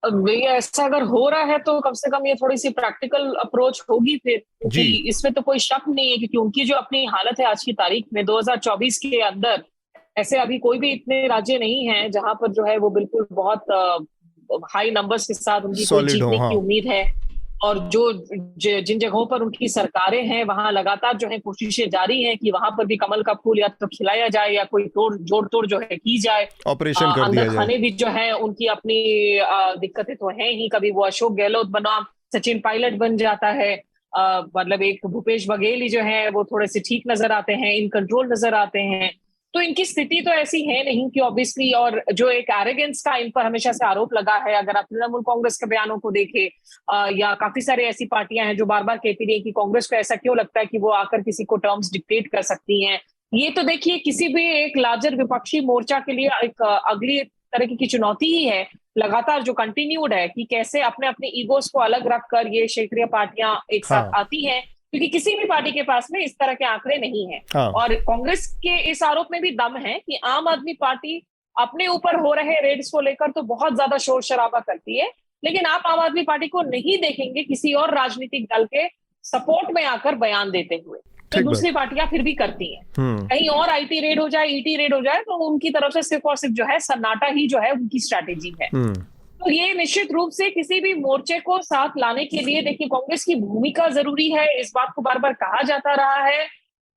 भैया ऐसा अगर हो रहा है तो कम से कम ये थोड़ी सी प्रैक्टिकल अप्रोच होगी फिर, क्योंकि इसमें तो कोई शक नहीं है, क्योंकि उनकी जो अपनी हालत है आज की तारीख में 2024 के अंदर ऐसे अभी कोई भी इतने राज्य नहीं है जहां पर जो है वो बिल्कुल बहुत हाई नंबर्स के साथ उनकी कोई जीतने की उम्मीद है। और जो जिन जगहों पर उनकी सरकारें हैं वहां लगातार जो है कोशिशें जारी हैं कि वहां पर भी कमल का फूल या तो खिलाया जाए या कोई जोड़ तोड़ जो है की जाए, ऑपरेशन कर दिया जाए। खाने भी जो है उनकी अपनी दिक्कतें तो हैं ही, कभी वो अशोक गहलोत बना सचिन पायलट बन जाता है, मतलब एक भूपेश बघेल ही जो है वो थोड़े से ठीक नजर आते हैं, इन कंट्रोल नजर आते हैं। तो इनकी स्थिति तो ऐसी है नहीं कि ऑब्वियसली, और जो एक एरोगेंस का इन पर हमेशा से आरोप लगा है, अगर आप तृणमूल कांग्रेस के बयानों को देखें या काफी सारे ऐसी पार्टियां हैं जो बार बार कहती रही कि कांग्रेस को ऐसा क्यों लगता है कि वो आकर किसी को टर्म्स डिक्टेट कर सकती हैं। ये तो देखिए किसी भी एक लार्जर विपक्षी मोर्चा के लिए एक अगली तरह की चुनौती ही है, लगातार जो कंटिन्यूड है, कि कैसे अपने अपने ईगोस को अलग रखकर ये क्षेत्रीय पार्टियां एक साथ आती हैं, क्योंकि किसी भी पार्टी के पास में इस तरह के आंकड़े नहीं है। और कांग्रेस के इस आरोप में भी दम है कि आम आदमी पार्टी अपने ऊपर हो रहे रेड्स को लेकर तो बहुत ज्यादा शोर शराबा करती है, लेकिन आप आम आदमी पार्टी को नहीं देखेंगे किसी और राजनीतिक दल के सपोर्ट में आकर बयान देते हुए, तो दूसरी पार्टियां फिर भी करती हैं। कहीं और आईटी रेड हो जाए, ईटी रेड हो जाए, तो उनकी तरफ से सिर्फ और सिर्फ जो है सन्नाटा ही जो है उनकी स्ट्रैटेजी है। तो ये निश्चित रूप से किसी भी मोर्चे को साथ लाने के लिए देखिए कांग्रेस की भूमिका जरूरी है, इस बात को बार बार कहा जाता रहा है।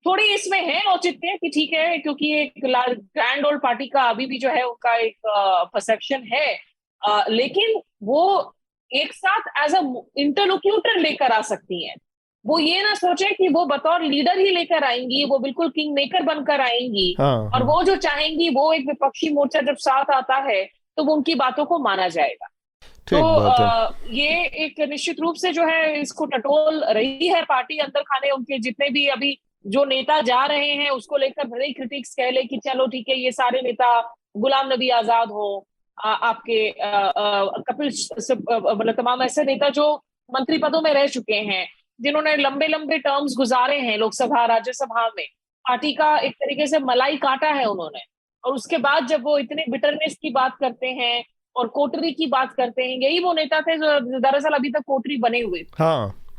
थोड़ी इसमें है औचित्य कि ठीक है, क्योंकि एक ग्रैंड ओल्ड पार्टी का अभी भी जो है उनका एक परसेप्शन है, लेकिन वो एक साथ एज अ इंटरलोक्यूटर लेकर आ सकती हैं। वो ये ना सोचे कि वो बतौर लीडर ही लेकर आएंगी, वो बिल्कुल किंग मेकर बनकर आएंगी। और वो जो चाहेंगी, वो एक विपक्षी मोर्चा जब साथ आता है तो वो उनकी बातों को माना जाएगा। तो ये एक निश्चित रूप से जो है इसको टटोल रही है पार्टी अंदर खाने। उनके जितने भी अभी जो नेता जा रहे हैं उसको लेकर भले ही क्रिटिक्स कह ले कि चलो ठीक है, ये सारे नेता गुलाम नबी आजाद हो, आपके कपिल, मतलब तमाम ऐसे नेता जो मंत्री पदों में रह चुके हैं, जिन्होंने लंबे लंबे टर्म्स गुजारे हैं लोकसभा राज्यसभा में, पार्टी का एक तरीके से मलाई काटा है उन्होंने। और उसके बाद जब वो इतने बिटरनेस की बात करते हैं और कोटरी की बात करते हैं, यही वो नेता थे जो दरअसल अभी तक कोटरी बने हुए थे।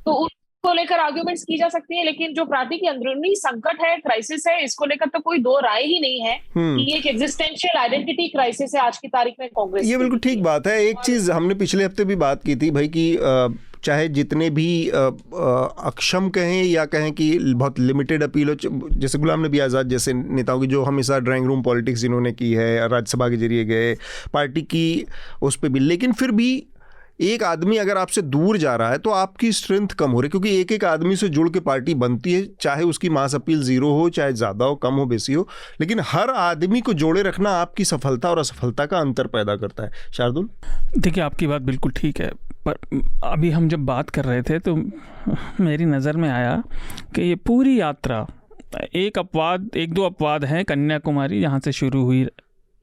तो उसको लेकर आर्ग्यूमेंट्स की जा सकती है, लेकिन जो पार्टी की अंदरूनी संकट है, क्राइसिस है, इसको लेकर तो कोई दो राय ही नहीं है कि ये एक एग्जिस्टेंशियल आइडेंटिटी क्राइसिस है आज की तारीख में कांग्रेस। ये बिल्कुल ठीक बात है। एक चीज हमने पिछले हफ्ते भी बात की थी भाई कि चाहे जितने भी अक्षम कहें या कहें कि बहुत लिमिटेड अपील हो, जैसे गुलाम नबी आज़ाद जैसे नेताओं की जो हमेशा ड्राइंग रूम पॉलिटिक्स जिन्होंने की है, राज्यसभा के जरिए गए, पार्टी की उस पर भी, लेकिन फिर भी एक आदमी अगर आपसे दूर जा रहा है तो आपकी स्ट्रेंथ कम हो रही है, क्योंकि एक एक आदमी से जुड़ के पार्टी बनती है, चाहे उसकी मास अपील ज़ीरो हो, चाहे ज़्यादा हो, कम हो, बेसी हो, लेकिन हर आदमी को जोड़े रखना आपकी सफलता और असफलता का अंतर पैदा करता है। शार्दुल, देखिए आपकी बात बिल्कुल ठीक है, पर अभी हम जब बात कर रहे थे तो मेरी नज़र में आया कि ये पूरी यात्रा एक दो अपवाद हैं, कन्याकुमारी जहाँ से शुरू हुई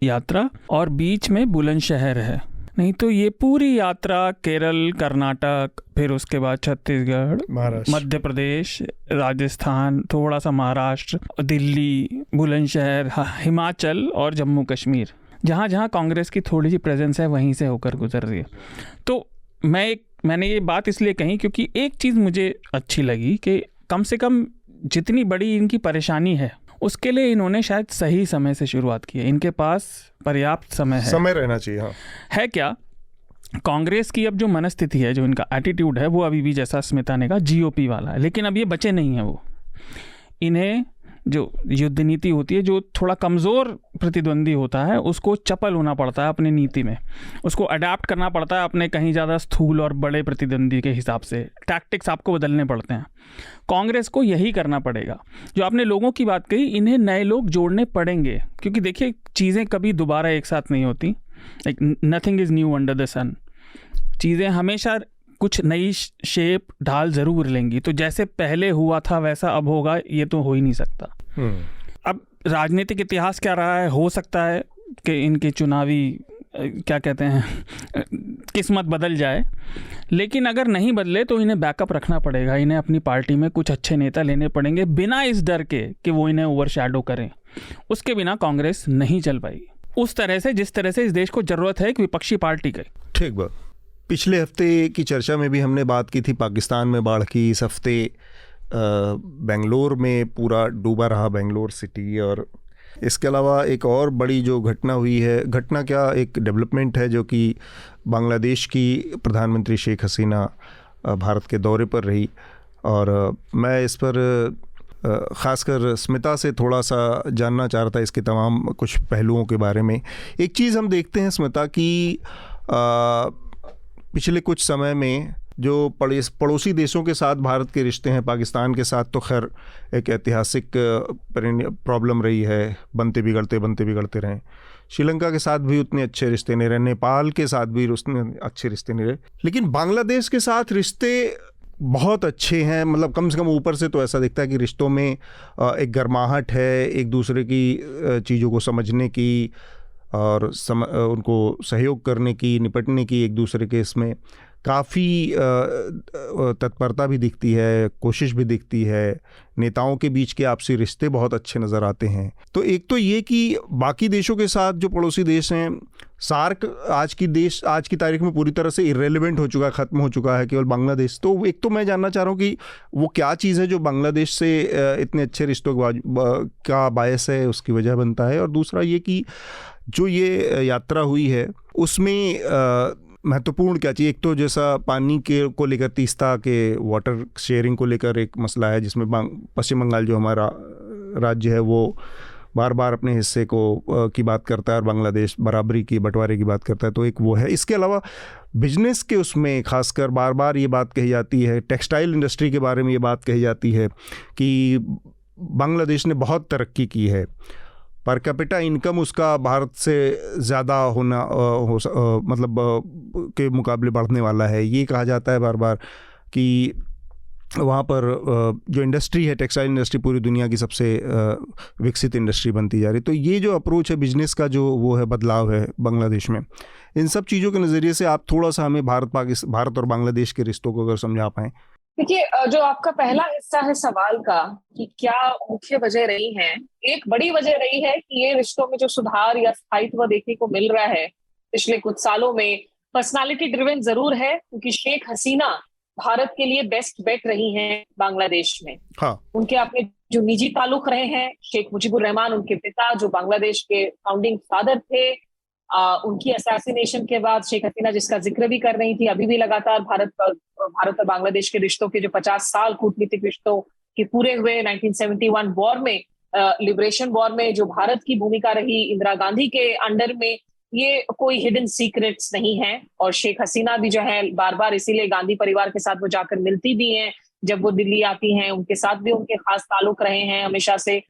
यात्रा और बीच में बुलंदशहर है, नहीं तो ये पूरी यात्रा केरल, कर्नाटक, फिर उसके बाद छत्तीसगढ़, मध्य प्रदेश, राजस्थान, थोड़ा सा महाराष्ट्र, दिल्ली, बुलंदशहर, हिमाचल और जम्मू कश्मीर, जहाँ जहाँ कांग्रेस की थोड़ी सी प्रेजेंस है वहीं से होकर गुजर रही है। तो मैंने ये बात इसलिए कही क्योंकि एक चीज़ मुझे अच्छी लगी कि कम से कम जितनी बड़ी इनकी परेशानी है उसके लिए इन्होंने शायद सही समय से शुरुआत की है। इनके पास पर्याप्त समय रहना चाहिए। हाँ, है क्या कांग्रेस की अब जो मनस्थिति है, जो इनका एटीट्यूड है, वो अभी भी जैसा स्मिता ने कहा जीओपी वाला है, लेकिन अब ये बचे नहीं हैं। वो इन्हें जो युद्ध नीति होती है, जो थोड़ा कमज़ोर प्रतिद्वंदी होता है उसको चपल होना पड़ता है अपनी नीति में, उसको अडेप्ट करना पड़ता है अपने कहीं ज़्यादा स्थूल और बड़े प्रतिद्वंदी के हिसाब से, टैक्टिक्स आपको बदलने पड़ते हैं। कांग्रेस को यही करना पड़ेगा। जो आपने लोगों की बात कही, इन्हें नए लोग जोड़ने पड़ेंगे, क्योंकि देखिए चीज़ें कभी दोबारा एक साथ नहीं होती, nothing is new under the sun. चीज़ें हमेशा कुछ नई शेप ढाल ज़रूर लेंगी, तो जैसे पहले हुआ था वैसा अब होगा ये तो हो ही नहीं सकता। अब राजनीतिक इतिहास क्या रहा है, हो सकता है कि इनके चुनावी क्या कहते हैं किस्मत बदल जाए, लेकिन अगर नहीं बदले तो इन्हें बैकअप रखना पड़ेगा। इन्हें अपनी पार्टी में कुछ अच्छे नेता लेने पड़ेंगे बिना इस डर के कि वो इन्हें ओवरशैडो करें। उसके बिना कांग्रेस नहीं चल पाएगी उस तरह से जिस तरह से इस देश को ज़रूरत है एक विपक्षी पार्टी की। ठीक बात। पिछले हफ्ते की चर्चा में भी हमने बात की थी पाकिस्तान में बाढ़ की। इस हफ्ते बेंगलोर में पूरा डूबा रहा बेंगलोर सिटी, और इसके अलावा एक और बड़ी जो घटना हुई है, घटना क्या एक डेवलपमेंट है, जो कि बांग्लादेश की प्रधानमंत्री शेख हसीना भारत के दौरे पर रही, और मैं इस पर ख़ासकर स्मिता से थोड़ा सा जानना चाह रहा था इसके तमाम कुछ पहलुओं के बारे में। एक चीज़ हम देखते हैं स्मिता की पिछले कुछ समय में जो पड़ोसी देशों के साथ भारत के रिश्ते हैं, पाकिस्तान के साथ तो खैर एक ऐतिहासिक प्रॉब्लम रही है, बनते बिगड़ते रहे। श्रीलंका के साथ भी उतने अच्छे रिश्ते नहीं रहे, नेपाल के साथ भी उतने अच्छे रिश्ते नहीं रहे, लेकिन बांग्लादेश के साथ रिश्ते बहुत अच्छे हैं। मतलब कम से कम ऊपर से तो ऐसा दिखता है कि रिश्तों में एक गर्माहट है, एक दूसरे की चीज़ों को समझने की और उनको सहयोग करने की, निपटने की, एक दूसरे के इसमें काफ़ी तत्परता भी दिखती है, कोशिश भी दिखती है। नेताओं के बीच के आपसी रिश्ते बहुत अच्छे नज़र आते हैं। तो एक तो ये कि बाकी देशों के साथ जो पड़ोसी देश हैं, सार्क आज की तारीख में पूरी तरह से इर्रेलेवेंट हो चुका है, ख़त्म हो चुका है, केवल बांग्लादेश। तो एक तो मैं जानना चाह रहा हूँ कि वो क्या चीज़ है जो बांग्लादेश से इतने अच्छे रिश्तों का बायस है, उसकी वजह बनता है। और दूसरा ये कि जो ये यात्रा हुई है उसमें महत्वपूर्ण क्या चीज़, एक तो जैसा पानी के को लेकर तीस्ता के वाटर शेयरिंग को लेकर एक मसला है, जिसमें पश्चिम बंगाल जो हमारा राज्य है वो बार बार अपने हिस्से की बात करता है और बांग्लादेश बराबरी की, बंटवारे की बात करता है। तो एक वो है। इसके अलावा बिजनेस के उसमें खासकर बार बार ये बात कही जाती है, टेक्सटाइल इंडस्ट्री के बारे में ये बात कही जाती है कि बांग्लादेश ने बहुत तरक्की की है, पर कैपिटा इनकम उसका भारत से ज़्यादा होना के मुकाबले बढ़ने वाला है। ये कहा जाता है बार बार कि वहाँ पर जो इंडस्ट्री है, टेक्सटाइल इंडस्ट्री पूरी दुनिया की सबसे विकसित इंडस्ट्री बनती जा रही। तो ये जो अप्रोच है बिजनेस का, जो वो है बदलाव है बांग्लादेश में, इन सब चीज़ों के नज़रिए से आप थोड़ा सा हमें भारत और बांग्लादेश के रिश्तों को अगर समझा पाएँ। देखिए, जो आपका पहला हिस्सा है सवाल का कि क्या मुख्य वजह रही है, एक बड़ी वजह रही है कि ये रिश्तों में जो सुधार या स्थायित्व देखने को मिल रहा है पिछले कुछ सालों में, पर्सनालिटी ड्रिवन जरूर है, क्योंकि शेख हसीना भारत के लिए बेस्ट बेट रही हैं बांग्लादेश में। हाँ। उनके अपने जो निजी ताल्लुक रहे हैं, शेख मुजीबुर रहमान उनके पिता जो बांग्लादेश के फाउंडिंग फादर थे, उनकी असैसिनेशन के बाद शेख हसीना, जिसका जिक्र भी कर रही थी, अभी भी लगातार भारत और बांग्लादेश के रिश्तों के जो 50 साल कूटनीतिक रिश्तों के पूरे हुए 1971 वॉर में, लिबरेशन वॉर में जो भारत की भूमिका रही इंदिरा गांधी के अंडर में, ये कोई हिडन सीक्रेट्स नहीं है। और शेख हसीना भी जो है बार बार इसीलिए गांधी परिवार के साथ वो जाकर मिलती भी हैं, जब वो दिल्ली आती हैं, उनके साथ भी उनके खास ताल्लुक रहे हैं हमेशा से।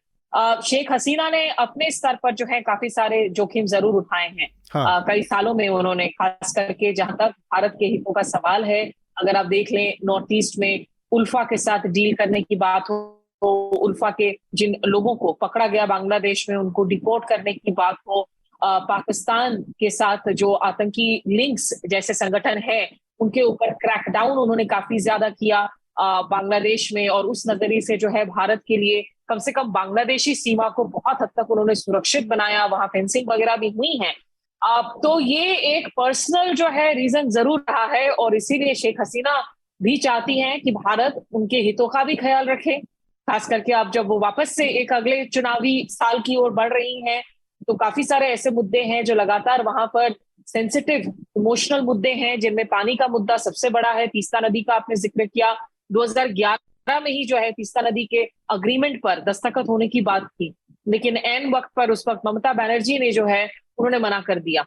शेख हसीना ने अपने स्तर पर जो है काफी सारे जोखिम जरूर उठाए हैं। हाँ। कई सालों में उन्होंने, खास करके जहां तक भारत के हितों का सवाल है, अगर आप देख लें नॉर्थ ईस्ट में उल्फा के साथ डील करने की बात हो, तो उल्फा के जिन लोगों को पकड़ा गया बांग्लादेश में, उनको डिपोर्ट करने की बात हो, पाकिस्तान के साथ जो आतंकी लिंक्स जैसे संगठन है उनके ऊपर क्रैकडाउन उन्होंने काफी ज्यादा किया बांग्लादेश में, और उस नजरिए से जो है भारत के लिए कम से कम बांग्लादेशी सीमा को बहुत हद तक उन्होंने सुरक्षित बनाया, वहां फेंसिंग वगैरह भी हुई है। तो ये एक पर्सनल जो है रीजन जरूर रहा है, और इसीलिए शेख हसीना भी चाहती हैं कि भारत उनके हितों का भी ख्याल रखे, खास करके अब जब वो वापस से एक अगले चुनावी साल की ओर बढ़ रही हैं, तो काफी सारे ऐसे मुद्दे हैं जो लगातार वहां पर सेंसिटिव इमोशनल मुद्दे हैं, जिनमें पानी का मुद्दा सबसे बड़ा है। तीस्ता नदी का आपने जिक्र किया, 2011 में ही जो है तीस्ता नदी के अग्रीमेंट पर दस्तखत होने की बात थी, लेकिन एन वक्त पर उस वक्त ममता बनर्जी ने जो है उन्होंने मना कर दिया।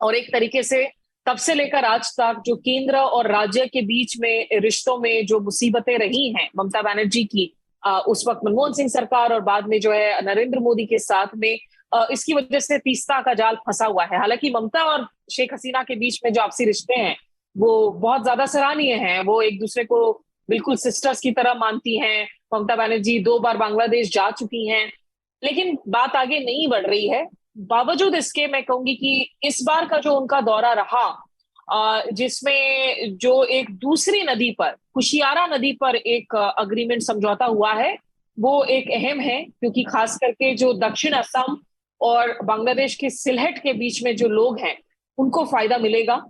और एक तरीके से तब से लेकर आज तक जो केंद्र और राज्य के बीच में रिश्तों में जो मुसीबतें रही हैं ममता बनर्जी की, उस वक्त मनमोहन सिंह सरकार और बाद में जो है नरेंद्र मोदी के साथ में, इसकी वजह से तीस्ता का जाल फंसा हुआ है। हालांकि ममता और शेख हसीना के बीच में जो आपसी रिश्ते हैं वो बहुत ज्यादा सराहनीय हैं, वो एक दूसरे को बिल्कुल सिस्टर्स की तरह मानती हैं। ममता बनर्जी 2 बार बांग्लादेश जा चुकी हैं, लेकिन बात आगे नहीं बढ़ रही है। बावजूद इसके मैं कहूंगी कि इस बार का जो उनका दौरा रहा, जिसमें जो एक दूसरी नदी पर, कुशियारा नदी पर एक अग्रीमेंट समझौता हुआ है, वो एक अहम है, क्योंकि खास करके जो दक्षिण असम और बांग्लादेश के सिलहट के बीच में जो लोग हैं उनको फायदा मिलेगा।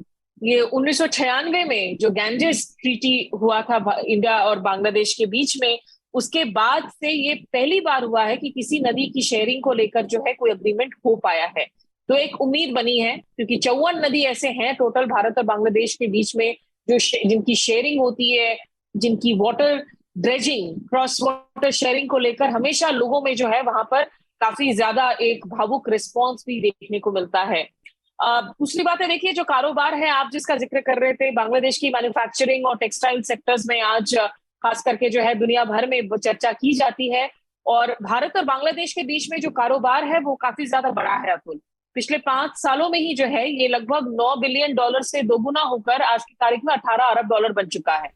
ये 1996 में जो गैंजेस ट्रीटी हुआ था इंडिया और बांग्लादेश के बीच में, उसके बाद से ये पहली बार हुआ है कि किसी नदी की शेयरिंग को लेकर जो है कोई अग्रीमेंट हो पाया है। तो एक उम्मीद बनी है, क्योंकि 54 नदी ऐसे हैं टोटल भारत और बांग्लादेश के बीच में जो जिनकी शेयरिंग होती है, जिनकी water dredging, cross water sharing को लेकर हमेशा लोगों में जो है वहां पर काफी ज्यादा एक भावुक रिस्पॉन्स भी देखने को मिलता है। दूसरी बात है, देखिए जो कारोबार है आप जिसका जिक्र कर रहे थे, बांग्लादेश की मैन्युफैक्चरिंग और टेक्सटाइल सेक्टर्स में आज खास करके जो है दुनिया भर में चर्चा की जाती है, और भारत और बांग्लादेश के बीच में जो कारोबार है वो काफी ज्यादा बड़ा है अतुल। पिछले 5 सालों में ही जो है ये लगभग $9 बिलियन से दोगुना होकर आज की तारीख में $18 अरब बन चुका है।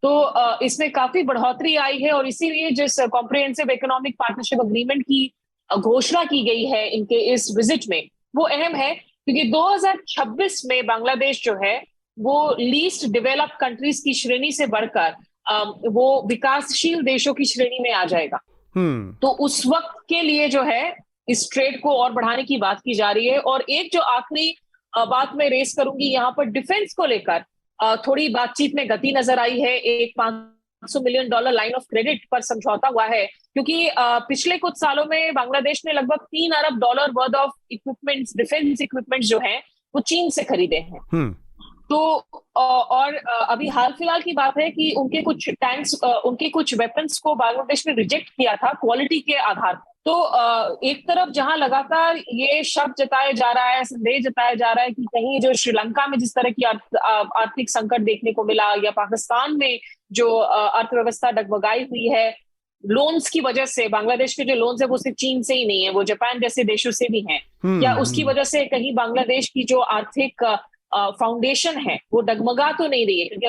तो इसमें काफी बढ़ोतरी आई है, और इसीलिए जिस कॉम्प्रिहेंसिव इकोनॉमिक पार्टनरशिप अग्रीमेंट की घोषणा की गई है इनके इस विजिट में, वो अहम है क्योंकि 2026 में बांग्लादेश जो है वो लीस्ट डेवलप्ड कंट्रीज की श्रेणी से बढ़कर वो विकासशील देशों की श्रेणी में आ जाएगा। तो उस वक्त के लिए जो है इस ट्रेड को और बढ़ाने की बात की जा रही है। और एक जो आखिरी बात मैं रेस करूंगी यहाँ पर, डिफेंस को लेकर थोड़ी बातचीत में गति नजर आई है। एक $500 मिलियन लाइन ऑफ क्रेडिट पर समझौता हुआ है, क्योंकि पिछले कुछ सालों में बांग्लादेश ने लगभग $3 अरब worth of equipments, defence equipments जो हैं वो चीन से खरीदे हैं। तो और अभी हाल फिलहाल की बात है कि उनके कुछ टैंक्स, उनके कुछ वेपन्स को बांग्लादेश ने रिजेक्ट किया था क्वालिटी के आधार पर। तो एक तरफ जहां लगातार ये शक जताया जा रहा है, संदेह जताया जा रहा है कि कहीं जो श्रीलंका में जिस तरह की आर्थिक संकट देखने को मिला, या पाकिस्तान में जो अर्थव्यवस्था डगमगाई हुई है लोन्स की वजह से, बांग्लादेश के जो लोन्स है वो सिर्फ चीन से ही नहीं है, वो जापान जैसे देशों से भी हैं, या उसकी वजह से कहीं बांग्लादेश की जो आर्थिक फाउंडेशन है वो डगमगा तो नहीं रही है। क्योंकि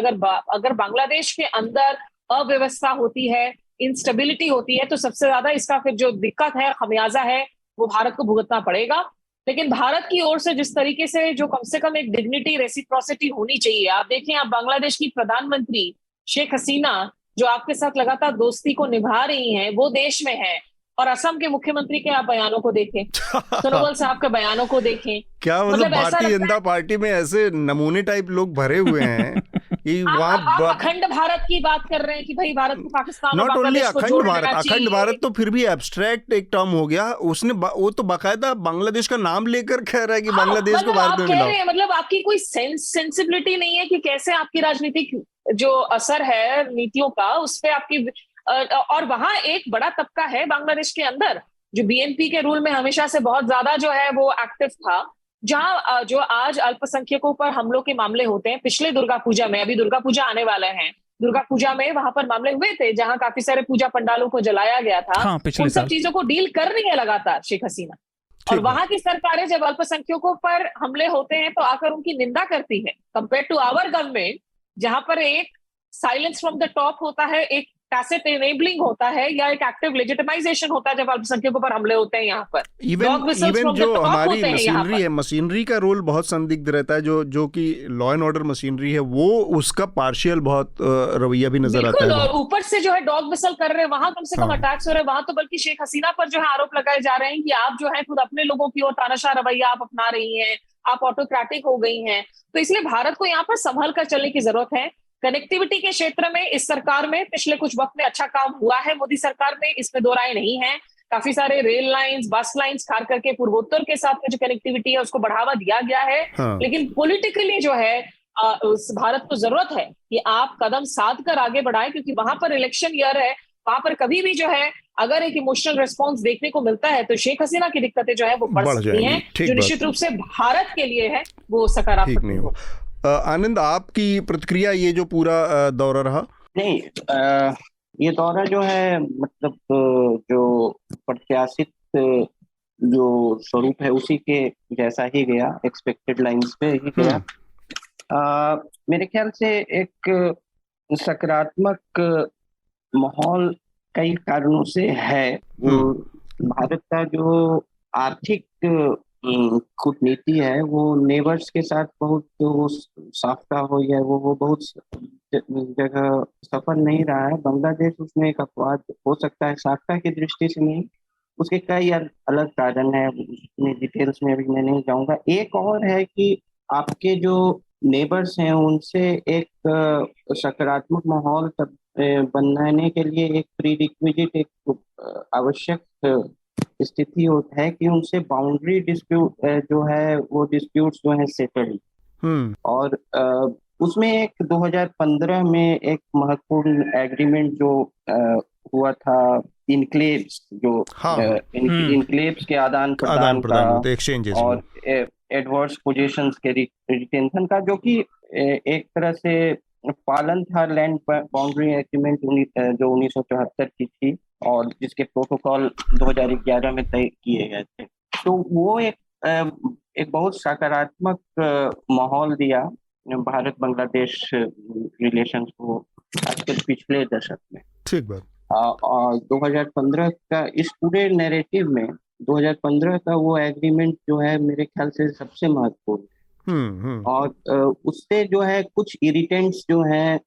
अगर बांग्लादेश के अंदर अव्यवस्था होती है, इंस्टेबिलिटी होती है, तो सबसे ज्यादा इसका फिर जो दिक्कत है, खमियाजा है, वो भारत को भुगतना पड़ेगा। लेकिन भारत की ओर से जिस तरीके से जो कम से कम एक डिग्निटी, रेसिप्रोसिटी होनी चाहिए। आप देखें, आप बांग्लादेश की प्रधानमंत्री शेख हसीना जो आपके साथ लगातार दोस्ती को निभा रही हैं, वो देश में है, और असम के मुख्यमंत्री के आप बयानों को देखें, सोनोवाल साहब के बयानों को देखें, क्या मतलब भारतीय जनता पार्टी में ऐसे नमूने टाइप लोग भरे हुए हैं कि आप अखंड भारत की बात कर रहे हैं कि भाई भारत को पाकिस्तान, नॉट ओनली अखंड भारत तो फिर भी एब्स्ट्रैक्ट एक टर्म हो गया। उसने वो तो बाकायदा बांग्लादेश का नाम लेकर कह रहा है कि बांग्लादेश को भारत में मिलाओ। मतलब आपकी कोई सेंसिबिलिटी नहीं है कि कैसे आपकी राजनीतिक जो असर है नीतियों का उस पर आपकी। और वहां एक बड़ा तबका है बांग्लादेश के अंदर जो बीएनपी के रूल में हमेशा से बहुत ज्यादा जो है वो एक्टिव था, जहां जो आज अल्पसंख्यकों पर हमलों के मामले होते हैं। पिछले दुर्गा पूजा में, अभी दुर्गा पूजा आने वाले हैं, दुर्गा पूजा में वहां पर मामले हुए थे जहां काफी सारे पूजा पंडालों को जलाया गया था। हाँ, उन सब चीजों को डील कर रही है लगातार शेख हसीना, और वहां की सरकारें जब अल्पसंख्यकों पर हमले होते हैं तो आकर उनकी निंदा करती है, कंपेयर टू आवर गवर्नमेंट जहां पर एक साइलेंस फ्रॉम द टॉप होता है, एक टैसिट एनेबलिंग होता है, या एक एक्टिव लेजिटिमाइजेशन होता है जब अल्पसंख्यकों पर हमले होते हैं। यहाँ पर इवन जो हमारी मशीनरी है, मशीनरी का रोल बहुत संदिग्ध रहता है, जो कि लॉ एंड ऑर्डर मशीनरी है, वो उसका पार्शियल बहुत रवैया भी नजर आता है। और ऊपर से जो है डॉग विसल कर रहे हैं, वहां कम से कम अटैक्स हो रहे हैं, वहां तो बल्कि शेख हसीना पर जो है आरोप लगाए जा रहे हैं कि आप जो है खुद अपने लोगों की ओर तानाशाह रवैया आप अपना रही हैं, आप ऑटोक्रेटिक हो गई हैं। तो इसलिए भारत को यहाँ पर संभल कर चलने की जरूरत है। कनेक्टिविटी के क्षेत्र में इस सरकार में पिछले कुछ वक्त में अच्छा काम हुआ है, मोदी सरकार में, इसमें दो राय नहीं है। काफी सारे रेल लाइंस, बस लाइंस, खास करके पूर्वोत्तर के साथ में जो कनेक्टिविटी है उसको बढ़ावा दिया गया है। लेकिन पॉलिटिकली जो है भारत को जरूरत है कि आप कदम साध कर आगे बढ़ाएं, क्योंकि वहां पर इलेक्शन ईयर है, वहां पर कभी भी जो है अगर एक इमोशनल रिस्पॉन्स देखने को मिलता है तो शेख हसीना की दिक्कतें जो है वो बढ़ सकती हैं, जो निश्चित रूप से भारत के लिए है वो सकारात्मक नहीं हो। आनंद, आपकी प्रतिक्रिया ये जो पूरा दौरा रहा? नहीं, ये दौरा जो है मतलब जो प्रत्याशित जो स्वरूप है उसी के जैसा ही गया, एक्सपेक्टेड लाइंस पे ही गया। मेरे ख्याल से एक सकारात्मक माहौल कई कारणों से है। भारत का जो आर्थिक कूटनीति है वो नेबर्स के साथ बहुत वो साफ्ता हो या वो बहुत जगह सफल नहीं रहा है। बांग्लादेश उसमें एक अपवाद हो सकता है, साफ्ता की दृष्टि से नहीं, उसके कई अलग कारण है, उसमें डिटेल्स में अभी मैं नहीं जाऊंगा। एक और है कि आपके जो नेबर्स हैं उनसे एक सकारात्मक माहौल बनाने के लिए एक प्रीरिक्विजिट, एक आवश्यक स्थिति होता है कि उनसे बाउंड्री डिस्प्यूट जो है वो डिस्प्यूट्स जो है सेटल्ड। और उसमें एक 2015 में एक महत्वपूर्ण एग्रीमेंट जो हुआ था इनक्लेव्स, जो इनक्लेव्स के आदान प्रदान का, एक्सचेंजेस, और एडवर्स पोजीशंस के रिटेंशन का, जो कि एक तरह से पालन था लैंड बाउंड्री एग्रीमेंट जो 1974 की थी और जिसके प्रोटोकॉल 2011 में तय किए गए थे। तो वो एक बहुत सकारात्मक माहौल दिया भारत बांग्लादेश रिलेशंस को आजकल पिछले दशक में। ठीक बात। और 2015 का इस पूरे नैरेटिव में 2015 का वो एग्रीमेंट जो है मेरे ख्याल से सबसे महत्वपूर्ण, और उससे जो है कुछ इरिटेंट्स जो है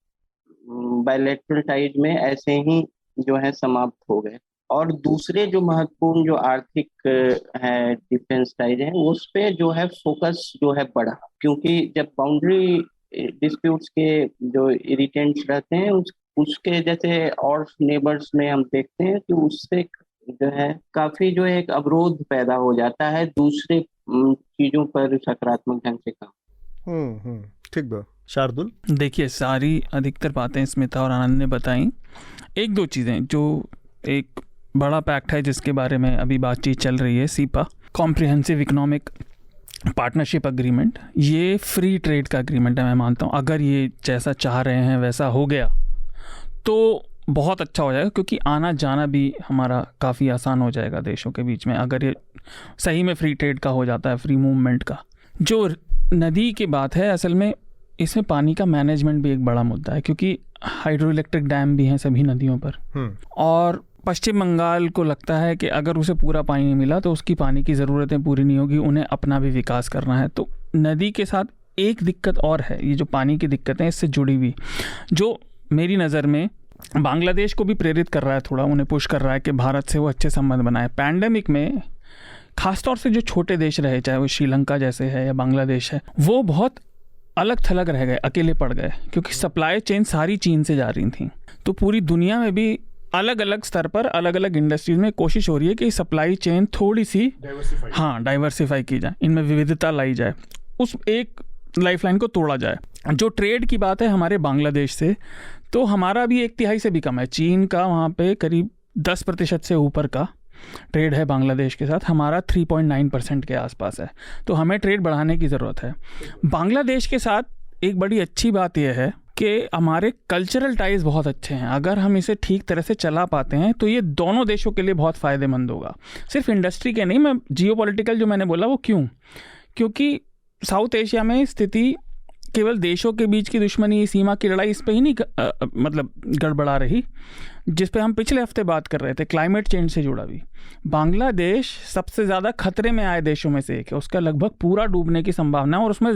बायलैटरल टाइज में ऐसे ही जो है समाप्त हो गए, और दूसरे जो महत्वपूर्ण जो आर्थिक है डिफेंस टाइज है उस पे जो है फोकस जो है बढ़ा, क्योंकि जब बाउंड्री डिस्प्यूट्स के जो इरिटेंट्स रहते हैं उसके जैसे और नेबर्स में हम देखते हैं कि उससे जो है काफी जो एक अवरोध पैदा हो जाता है दूसरे चीजों पर सकारात्मक ढंग से काम। ठीक बात। शार्दुल, देखिए सारी अधिकतर बातें स्मिता और आनंद ने बताई। एक दो चीज़ें जो एक बड़ा पैक्ट है जिसके बारे में अभी बातचीत चल रही है, cepa, comprehensive economic partnership agreement, ये फ्री ट्रेड का अग्रीमेंट है। मैं मानता हूँ अगर ये जैसा चाह रहे हैं वैसा हो गया तो बहुत अच्छा हो जाएगा, क्योंकि आना जाना भी हमारा काफ़ी आसान हो जाएगा देशों के बीच में अगर ये सही में फ्री ट्रेड का हो जाता है, फ्री मूवमेंट का। जो नदी की बात है, असल में इसमें पानी का मैनेजमेंट भी एक बड़ा मुद्दा है, क्योंकि हाइड्रो इलेक्ट्रिक डैम भी हैं सभी नदियों पर, और पश्चिम बंगाल को लगता है कि अगर उसे पूरा पानी नहीं मिला तो उसकी पानी की ज़रूरतें पूरी नहीं होगी, उन्हें अपना भी विकास करना है। तो नदी के साथ एक दिक्कत और है, ये जो पानी की दिक्कत है इससे जुड़ी हुई, जो मेरी नज़र में बांग्लादेश को भी प्रेरित कर रहा है, थोड़ा उन्हें पुश कर रहा है कि भारत से वो अच्छे संबंध बनाए। पैंडेमिक में खासतौर से जो छोटे देश रहे, चाहे वो श्रीलंका जैसे है या बांग्लादेश है, वो बहुत अलग थलग रह गए, अकेले पड़ गए, क्योंकि सप्लाई चेन सारी चीन से जा रही थी। तो पूरी दुनिया में भी अलग अलग स्तर पर अलग अलग इंडस्ट्रीज में कोशिश हो रही है कि सप्लाई चेन थोड़ी सी डाइवर्सिफाई की जाए, इनमें विविधता लाई जाए, उस एक लाइफलाइन को तोड़ा जाए। जो ट्रेड की बात है हमारे बांग्लादेश से, तो हमारा भी 1/3 से भी कम है। चीन का वहाँ पे करीब 10% से ऊपर का ट्रेड है बांग्लादेश के साथ, हमारा 3.9% के आसपास है। तो हमें ट्रेड बढ़ाने की ज़रूरत है। बांग्लादेश के साथ एक बड़ी अच्छी बात यह है कि हमारे कल्चरल टाइज बहुत अच्छे हैं। अगर हम इसे ठीक तरह से चला पाते हैं तो ये दोनों देशों के लिए बहुत फ़ायदेमंद होगा, सिर्फ इंडस्ट्री के नहीं। मैं जियोपॉलिटिकल जो मैंने बोला वो क्यों, क्योंकि साउथ एशिया में स्थिति केवल देशों के बीच की दुश्मनी, सीमा की लड़ाई, इस पे ही नहीं मतलब गड़बड़ा रही, जिस पे हम पिछले हफ्ते बात कर रहे थे, क्लाइमेट चेंज से जुड़ा भी। बांग्लादेश सबसे ज़्यादा खतरे में आए देशों में से एक है, उसका लगभग पूरा डूबने की संभावना है, और उसमें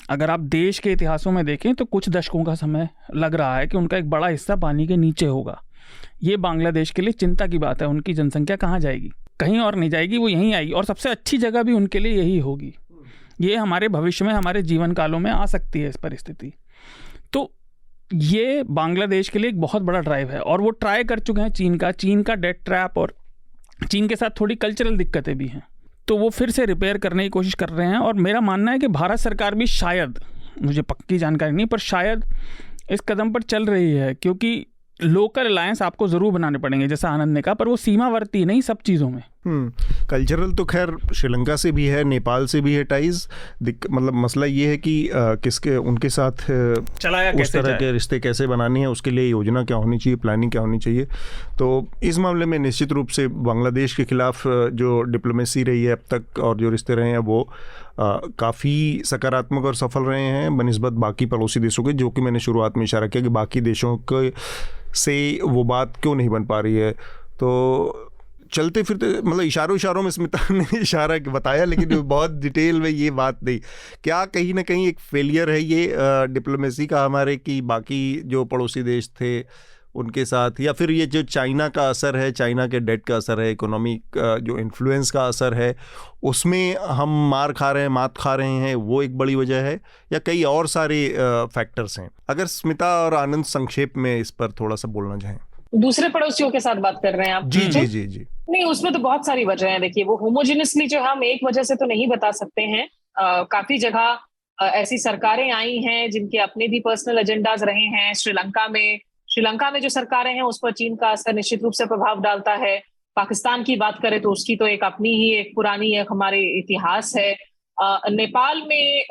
अगर आप देश के इतिहासों में देखें तो कुछ दशकों का समय लग रहा है कि उनका एक बड़ा हिस्सा पानी के नीचे होगा। ये बांग्लादेश के लिए चिंता की बात है। उनकी जनसंख्या कहाँ जाएगी? कहीं और नहीं जाएगी, वो यहीं आएगी, और सबसे अच्छी जगह भी उनके लिए यही होगी। ये हमारे भविष्य में, हमारे जीवन कालों में आ सकती है इस परिस्थिति। तो ये बांग्लादेश के लिए एक बहुत बड़ा ड्राइव है, और वो ट्राई कर चुके हैं चीन का डेट ट्रैप, और चीन के साथ थोड़ी कल्चरल दिक्कतें भी हैं, तो वो फिर से रिपेयर करने की कोशिश कर रहे हैं। और मेरा मानना है कि भारत सरकार भी शायद, मुझे पक्की जानकारी नहीं, पर शायद इस कदम पर चल रही है, क्योंकि लोकल अलायंस आपको ज़रूर बनाने पड़ेंगे, जैसा आनंद ने कहा, पर वो सीमावर्ती नहीं सब चीज़ों में। कल्चरल तो खैर श्रीलंका से भी है, नेपाल से भी है टाइज। मतलब मसला ये है कि किसके उनके साथ चलाया उस तरह के रिश्ते कैसे बनाने हैं, उसके लिए योजना क्या होनी चाहिए, प्लानिंग क्या होनी चाहिए। तो इस मामले में निश्चित रूप से बांग्लादेश के खिलाफ जो डिप्लोमेसी रही है अब तक और जो रिश्ते रहे हैं वो काफ़ी सकारात्मक और सफल रहे हैं बनिस्बत बाकी पड़ोसी देशों के, जो कि मैंने शुरुआत में इशारा किया कि बाकी देशों के से वो बात क्यों नहीं बन पा रही है। तो चलते फिरते मतलब इशारों में स्मिता ने इशारा बताया, लेकिन बहुत डिटेल में ये बात नहीं, क्या कहीं ना कहीं एक फेलियर है ये डिप्लोमेसी का हमारे, कि बाकी जो पड़ोसी देश थे उनके साथ, या फिर ये जो चाइना का असर है, चाइना के डेट का असर है, इकोनॉमिक जो इन्फ्लुएंस का असर है, उसमें हम मात खा रहे हैं, वो एक बड़ी वजह है, या कई और सारे फैक्टर्स हैं? अगर स्मिता और आनंद संक्षेप में इस पर थोड़ा सा बोलना चाहें। दूसरे पड़ोसियों के साथ बात कर रहे हैं आप? जी जी जी जी। नहीं, उसमें तो बहुत सारी वजह हैं। देखिए, वो होमोजेनियसली जो हम एक वजह से तो नहीं बता सकते हैं। काफी जगह ऐसी सरकारें आई हैं जिनके अपने भी पर्सनल एजेंडाज रहे हैं। श्रीलंका में जो सरकारें हैं उस पर चीन का असर निश्चित रूप से प्रभाव डालता है। पाकिस्तान की बात करें तो उसकी तो एक अपनी ही एक पुरानी एक हमारे इतिहास है। नेपाल में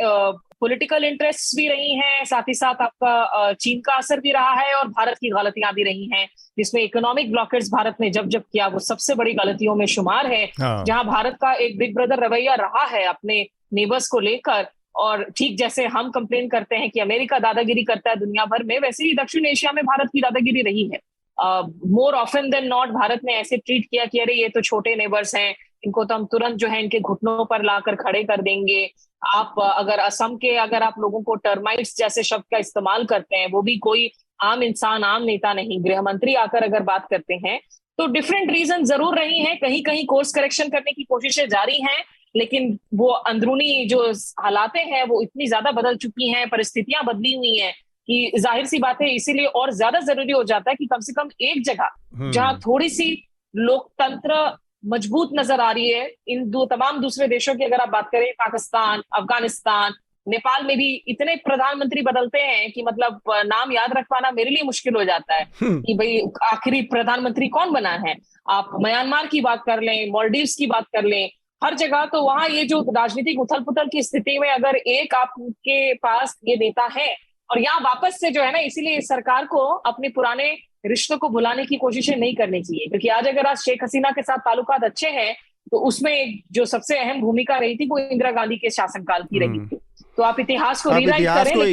पॉलिटिकल इंटरेस्ट भी रही हैं, साथ ही साथ आपका चीन का असर भी रहा है और भारत की गलतियां भी रही हैं, जिसमें इकोनॉमिक ब्लॉकेज भारत ने जब जब किया वो सबसे बड़ी गलतियों में शुमार है। जहां भारत का एक बिग ब्रदर रवैया रहा है अपने नेबर्स को लेकर, और ठीक जैसे हम कंप्लेन करते हैं कि अमेरिका दादागिरी करता है दुनिया भर में, वैसे ही दक्षिण एशिया में भारत की दादागिरी रही है। More often than not Bharat ने ऐसे ट्रीट किया कि अरे ये तो छोटे नेबर्स हैं, इनको तो हम तुरंत जो है इनके घुटनों पर लाकर खड़े कर देंगे। आप अगर असम के अगर आप लोगों को टर्माइट्स जैसे शब्द का इस्तेमाल करते हैं, वो भी कोई आम इंसान, आम नेता नहीं, गृह मंत्री आकर अगर बात करते हैं, तो डिफरेंट रीजन जरूर रही हैं। कहीं कहीं कोर्स करेक्शन करने की कोशिशें जारी हैं, लेकिन वो अंदरूनी जो हालातें हैं वो इतनी ज्यादा बदल चुकी हैं, परिस्थितियां बदली हुई हैं कि जाहिर सी बात है, इसीलिए और ज्यादा जरूरी हो जाता है कि कम से कम एक जगह जहां थोड़ी सी लोकतंत्र मजबूत नजर आ रही है, इन दो तमाम दूसरे देशों की अगर आप बात करें, पाकिस्तान, अफगानिस्तान, नेपाल में भी इतने प्रधानमंत्री बदलते हैं कि मतलब नाम याद रख पाना मेरे लिए मुश्किल हो जाता है कि भाई आखिरी प्रधानमंत्री कौन बना है। आप म्यांमार की बात कर लें, मालदीव्स की बात कर लें, हर जगह तो वहां ये जो राजनीतिक उथल पुथल की स्थिति में अगर एक आपके पास ये नेता है, और यहाँ वापस से जो है ना, इसीलिए इस सरकार को अपने पुराने रिश्तों को भुलाने की कोशिशें नहीं करनी चाहिए, क्योंकि आज अगर आज शेख हसीना के साथ ताल्लुकात अच्छे हैं, तो उसमें जो सबसे अहम भूमिका रही थी वो इंदिरा गांधी के शासनकाल की रही थी। तो आप इतिहास को रीराइट करें, को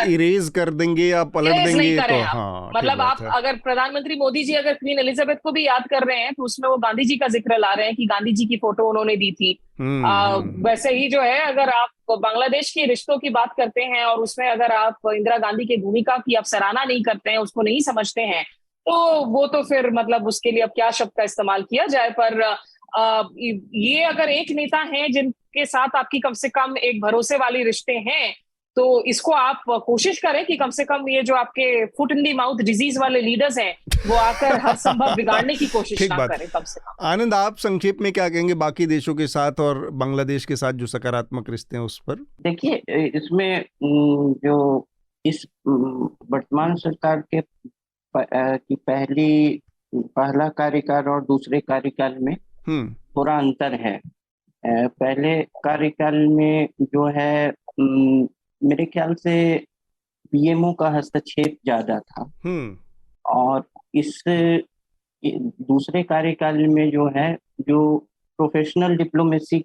इरेज कर देंगे या पलट देंगे तो हाँ, मतलब आप अगर प्रधानमंत्री मोदी जी अगर क्वीन एलिजाबेथ को भी याद कर रहे हैं तो उसमें वो गांधी जी का जिक्र ला रहे हैं कि गांधी जी की फोटो उन्होंने दी थी। वैसे ही जो है, अगर आप बांग्लादेश के रिश्तों की बात करते हैं और उसमें अगर आप इंदिरा गांधी की भूमिका की आप सराहना नहीं करते हैं, उसको नहीं समझते हैं, तो वो तो फिर मतलब उसके लिए अब क्या शब्द का इस्तेमाल किया जाए। पर ये अगर एक नेता हैं जिनके साथ आपकी कम से कम एक भरोसे वाली रिश्ते हैं, तो इसको आप कोशिश करें कि कम से कम ये जो आपके foot in the mouth disease वाले लीडर्स हैं वो आकर हर संभव बिगाड़ने की कोशिश ना करें कम से कम। आनंद, आप संक्षेप में क्या कहेंगे बाकी देशों के साथ और बांग्लादेश के साथ जो सकारात्मक रिश्ते हैं उस पर? देखिए, इसमें जो इस वर्तमान सरकार के की पहला कार्यकाल और दूसरे कार्यकाल में थोड़ा अंतर है। पहले कार्यकाल में जो है मेरे ख्याल से पीएमओ का हस्तक्षेप ज्यादा था, और इस दूसरे कार्यकाल में जो है जो प्रोफेशनल डिप्लोमेसी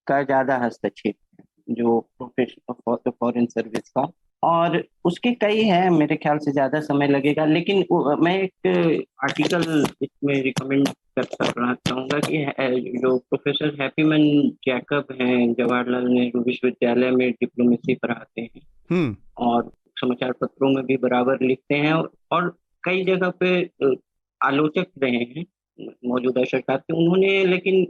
का ज्यादा हस्तक्षेप है, जो प्रोफेशनल फॉरेन सर्विस का, और उसके कई हैं, मेरे ख्याल से ज्यादा समय लगेगा। लेकिन मैं एक आर्टिकल इसमें रिकमेंड करना चाहूंगा कि जो प्रोफेसर हैप्पीमैन जैकब हैं, जवाहरलाल नेहरू विश्वविद्यालय में डिप्लोमेसी पढ़ाते हैं और समाचार पत्रों में भी बराबर लिखते हैं, और कई जगह पे आलोचक रहे हैं मौजूदा सरकार के। उन्होंने लेकिन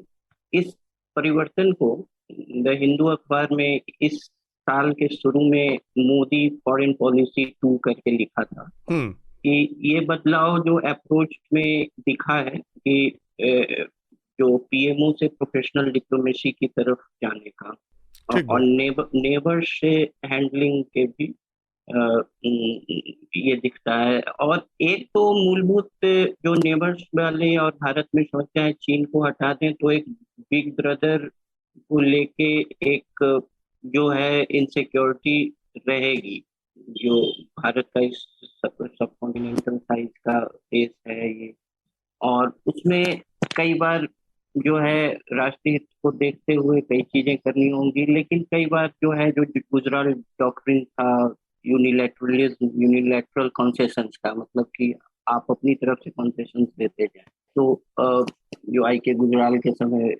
इस परिवर्तन को द हिंदू अखबार में इस साल के शुरू में मोदी फॉरेन पॉलिसी 2 करके लिखा था कि ये बदलाव जो अप्रोच में दिखा है कि जो पीएमओ से प्रोफेशनल डिप्लोमेसी की तरफ जाने का, और नेबर से हैंडलिंग के भी ये दिखता है। और एक तो मूलभूत जो नेबर्स वाले और भारत में सोचते हैं चीन को हटा दें, तो एक बिग ब्रदर को लेके एक जो है इनसिक्योरिटी रहेगी। जो भारत का इस सबकॉन्टिनेंटल साइज का देश है ये, और उसमें कई बार जो है राष्ट्रीय हित को देखते हुए कई चीजें करनी होंगी, लेकिन कई बार जो है जो गुजराल डॉक्ट्रिन था यूनिलैटरल कॉन्सेशंस का, मतलब कि आप अपनी तरफ से कॉन्सेशंस देते जाए, तो जो आई के गुजराल के समय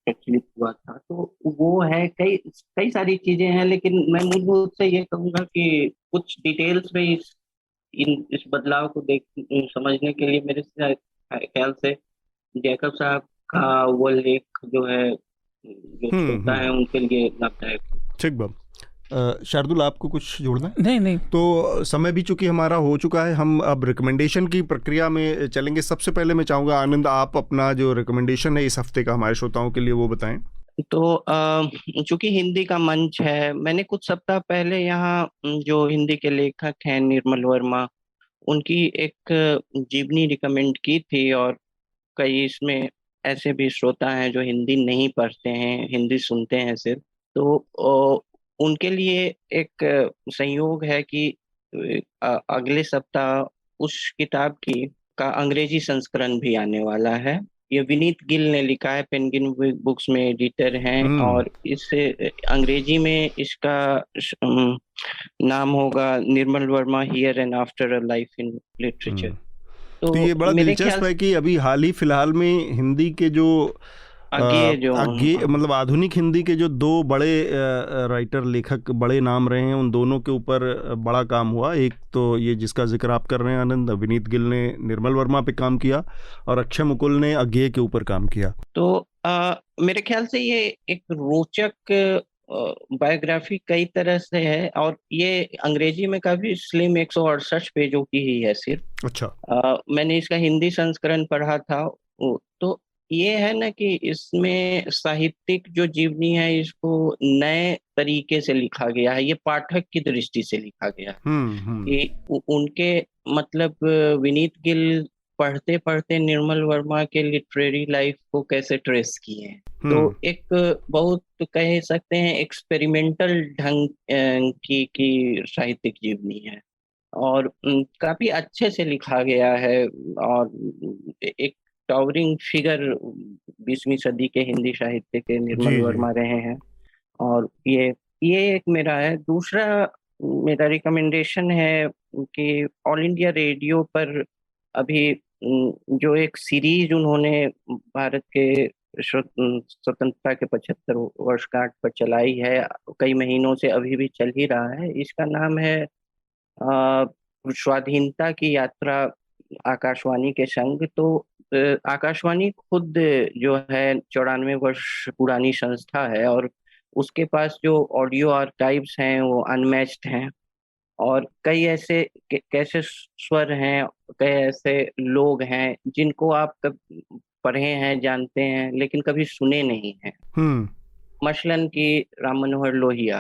प्रचलित हुआ था, तो वो है। कई सारी चीजें हैं, लेकिन मैं मूल रूप से ये कहूँगा कि कुछ डिटेल्स में इस बदलाव को समझने के लिए मेरे ख्याल से जैकब साहब का वो लेख जो है, जो श्रोता है उनके लिए लाभदायक। ठीक बात। शार्दुल, आपको कुछ जोड़ना है? नहीं। तो समय भी चूंकि हमारा हो चुका है, हम अब रिकमेंडेशन की प्रक्रिया में चलेंगे। सबसे पहले मैं चाहूँगा आनंद, आप अपना जो रिकमेंडेशन है इस हफ्ते का हमारे श्रोताओं के लिए वो बताएं। तो चूंकि हिंदी का मंच है, मैंने कुछ सप्ताह पहले यहाँ जो हिंदी के लेखक हैं निर्मल वर्मा, उनकी एक जीवनी रिकमेंड की थी, और कई इसमें ऐसे भी श्रोता हैं जो हिंदी नहीं पढ़ते हैं, हिंदी सुनते हैं सिर्फ, तो उनके लिए एक संयोग है कि अगले सप्ताह उस किताब का अंग्रेजी संस्करण भी आने वाला है। ये विनीत गिल ने लिखा है, पेंगुइन बुक्स में एडिटर हैं, और इस अंग्रेजी में इसका नाम होगा Nirmal Verma here and after a life in literature. तो ये बड़ा दिलचस्प है कि अभी हाल ही फिलहाल में हिंदी के जो मतलब आधुनिक हिंदी के जो दो बड़े राइटर लेखक बड़े नाम रहे हैं, उन दोनों के ऊपर बड़ा काम हुआ। एक तो ये जिसका जिक्र आप कर रहे हैं आनंद, विनीत गिल ने निर्मल वर्मा पे काम किया और अक्षय मुकुल ने अज्ञेय के ऊपर काम किया। तो मेरे ख्याल से ये एक रोचक बायोग्राफी कई तरह से है, और ये अंग्रेजी में काफी स्लिम 168 पेजों की ही है सिर्फ। अच्छा। मैंने इसका हिंदी संस्करण पढ़ा था। तो ये है ना कि इसमें साहित्यिक जो जीवनी है इसको नए तरीके से लिखा गया है, ये पाठक की दृष्टि से लिखा गया है। कि उनके मतलब विनीत गिल पढ़ते पढ़ते निर्मल वर्मा के लिटरेरी लाइफ को कैसे ट्रेस किए हैं। तो एक बहुत कह सकते हैं एक्सपेरिमेंटल ढंग की साहित्यिक जीवनी है, और काफी अच्छे से लिखा गया है, और एक टावरिंग फिगर 20वीं सदी के हिंदी साहित्य के निर्मल वर्मा रहे हैं। और ये एक मेरा है। दूसरा मेरा रिकमेंडेशन है कि ऑल इंडिया रेडियो पर अभी जो एक सीरीज उन्होंने भारत के स्वतंत्रता के 75 वर्षगांठ पर चलाई है, कई महीनों से अभी भी चल ही रहा है। इसका नाम है स्वाधीनता की यात्रा आकाशवाणी के संग। तो आकाशवाणी खुद जो है 94 वर्ष पुरानी संस्था है, और उसके पास जो ऑडियो आर्काइव्स हैं वो अनमैच्ड हैं, और कई ऐसे कैसे स्वर हैं, कई ऐसे लोग हैं जिनको आप पढ़े हैं, जानते हैं, लेकिन कभी सुने नहीं हैं। मसलन की राम मनोहर लोहिया,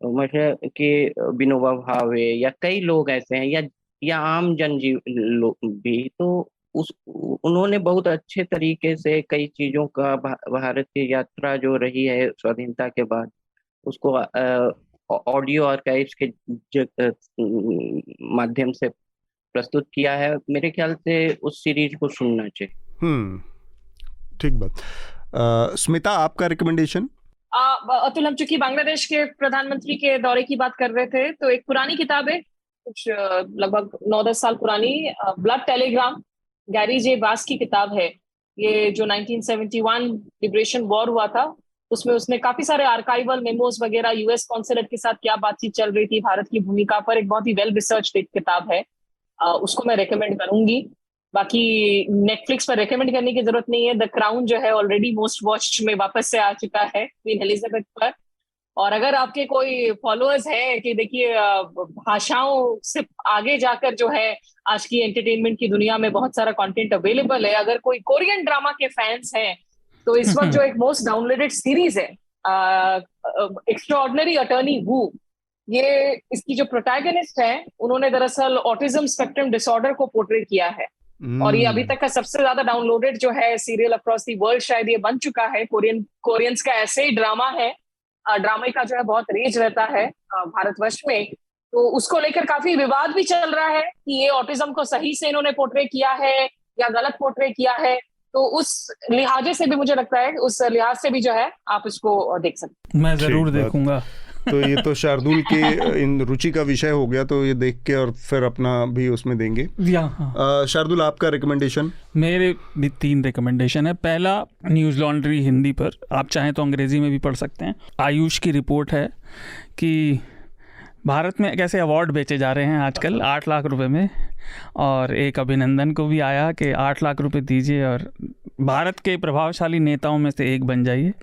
मसलन की विनोबा भावे, या कई लोग ऐसे हैं, या आम जनजीव भी। तो उन्होंने बहुत अच्छे तरीके से कई चीजों का भारत की यात्रा जो रही है स्वाधीनता के बाद, उसको ऑडियो आर्काइव्स के माध्यम से प्रस्तुत किया है। मेरे ख्याल से उस सीरीज को सुनना चाहिए। ठीक बात। स्मिता, आपका रिकमेंडेशन? अतुल, हम चूंकि बांग्लादेश के प्रधानमंत्री के दौरे की बात कर रहे थे, तो एक पुरानी किताब है, कुछ लगभग 9-10 साल पुरानी, ब्लड टेलीग्राम, गैरी जे बास की किताब है। ये जो 1971 लिबरेशन वॉर हुआ था, उसमें उसने काफी सारे आर्काइवल मेमोज वगैरह, यूएस कॉन्सुलेट के साथ क्या बातचीत चल रही थी भारत की भूमिका पर, एक बहुत ही वेल रिसर्च किताब है। उसको मैं रेकमेंड करूंगी। बाकी नेटफ्लिक्स पर रेकमेंड करने की जरूरत नहीं है। द क्राउन जो है ऑलरेडी मोस्ट वॉच्ड में वापस से आ चुका है क्वीन एलिजाबेथ पर। और अगर आपके कोई फॉलोअर्स हैं कि देखिए भाषाओं से आगे जाकर जो है आज की एंटरटेनमेंट की दुनिया में बहुत सारा कंटेंट अवेलेबल है, अगर कोई कोरियन ड्रामा के फैंस हैं तो इस वक्त जो एक मोस्ट डाउनलोडेड सीरीज है एक्स्ट्राऑर्डिनरी अटर्नी वू, ये इसकी जो प्रोटैगनिस्ट है उन्होंने दरअसल ऑटिज्म स्पेक्ट्रम डिसऑर्डर को पोर्ट्रे किया है। और ये अभी तक का सबसे ज्यादा डाउनलोडेड जो है सीरियल अक्रॉस दी वर्ल्ड शायद ये बन चुका है। कोरियंस का ऐसे ही ड्रामा है, ड्रामे का जो है बहुत रेज रहता है भारतवर्ष में, तो उसको लेकर काफी विवाद भी चल रहा है कि ये ऑटिज्म को सही से इन्होंने पोर्ट्रे किया है या गलत पोर्ट्रे किया है। तो उस लिहाजे से भी मुझे लगता है, उस लिहाज से भी जो है आप इसको देख सकते हैं। मैं जरूर देखूंगा। तो ये तो शार्दुल के इन रुचि का विषय हो गया, तो ये देख के और फिर अपना भी उसमें देंगे। शार्दुल, आपका रिकमेंडेशन? मेरे भी 3 रिकमेंडेशन है। पहला, न्यूज़ लॉन्ड्री हिंदी पर, आप चाहें तो अंग्रेजी में भी पढ़ सकते हैं। आयुष की रिपोर्ट है कि भारत में कैसे अवार्ड बेचे जा रहे हैं आजकल 8 लाख रुपए में, और एक अभिनंदन को भी आया कि 8 लाख रुपए दीजिए और भारत के प्रभावशाली नेताओं में से एक बन जाइए।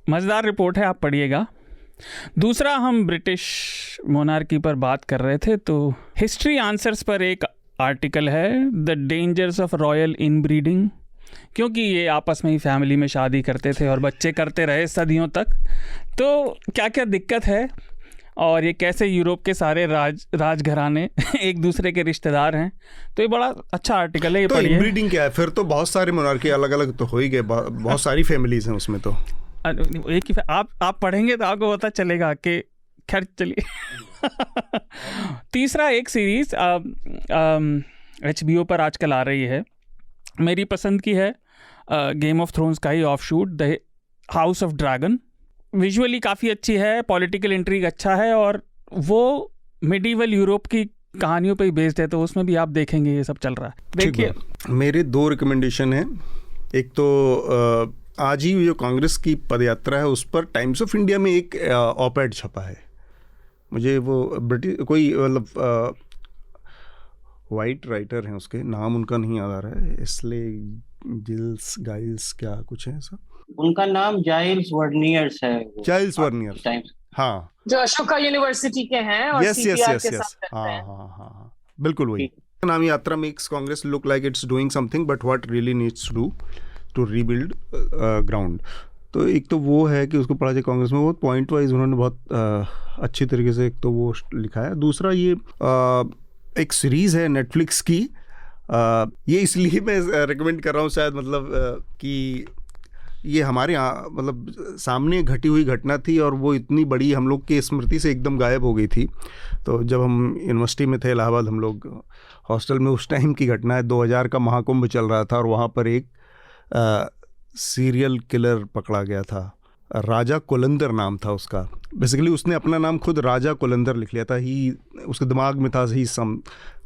मज़ेदार रिपोर्ट है, आप पढ़िएगा। दूसरा, हम ब्रिटिश मोनार्की पर बात कर रहे थे, तो हिस्ट्री आंसर्स पर एक आर्टिकल है, the dangers of royal inbreeding, क्योंकि ये आपस में ही फैमिली में शादी करते थे और बच्चे करते रहे सदियों तक। तो क्या क्या दिक्कत है और ये कैसे यूरोप के सारे राजघराने एक दूसरे के रिश्तेदार हैं, तो ये बड़ा अच्छा आर्टिकल है, ये तो पढ़िए। इनब्रीडिंग क्या है? फिर तो बहुत सारे मोनार्की अलग अलग तो हो ही गए, बहुत सारी फैमिलीज हैं उसमें। तो एक ही आप पढ़ेंगे तो आपको पता चलेगा कि खैर चलिए। तीसरा एक सीरीज HBO पर आजकल आ रही है, मेरी पसंद की है, गेम ऑफ थ्रोन्स का ही offshoot, the house of dragon. Visually काफ़ी अच्छी है, पॉलिटिकल इंट्रीग अच्छा है और वो मिडीवल यूरोप की कहानियों पे ही बेस्ड है, तो उसमें भी आप देखेंगे ये सब चल रहा है। देखिए मेरे 2 रिकमेंडेशन हैं। एक तो आज ही जो कांग्रेस की पदयात्रा है उस पर टाइम्स ऑफ इंडिया में एक ऑप-एड छपा है। मुझे वो ब्रिटिश कोई मतलब वाइट राइटर हैं, उसके नाम उनका नहीं याद आ रहा है, इसलिए जिल्स गाइल्स क्या कुछ है ऐसा, उनका नाम जाइल्स वर्नियर्स है। जाइल्स वर्नियर्स, हाँ, जो अशोका यूनिवर्सिटी के हैं और यस CPR के साथ करते हाँ हैं। हाँ हाँ बिल्कुल वही। नाम यात्रा makes Congress look like it's doing something but what really needs to do to rebuild ground. तो एक तो वो है कि उसको पढ़ा जाए कांग्रेस में, वो पॉइंट वाइज उन्होंने बहुत अच्छी तरीके से एक तो वो लिखा है। दूसरा ये एक सीरीज़ है नेटफ्लिक्स की, ये इसलिए मैं रिकमेंड कर रहा हूँ शायद मतलब कि ये हमारे यहाँ मतलब सामने घटी हुई घटना थी और वो इतनी बड़ी हम लोग की स्मृति से एकदम गायब हो गई थी। तो जब हम यूनिवर्सिटी में थे इलाहाबाद, हम लोग हॉस्टल में, उस टाइम की घटना है, 2000 का महाकुंभ चल रहा था और वहाँ पर एक सीरियल किलर पकड़ा गया था, राजा कोलंदर नाम था उसका। बेसिकली उसने अपना नाम खुद राजा कोलंदर लिख लिया था। ही उसके दिमाग में था ही some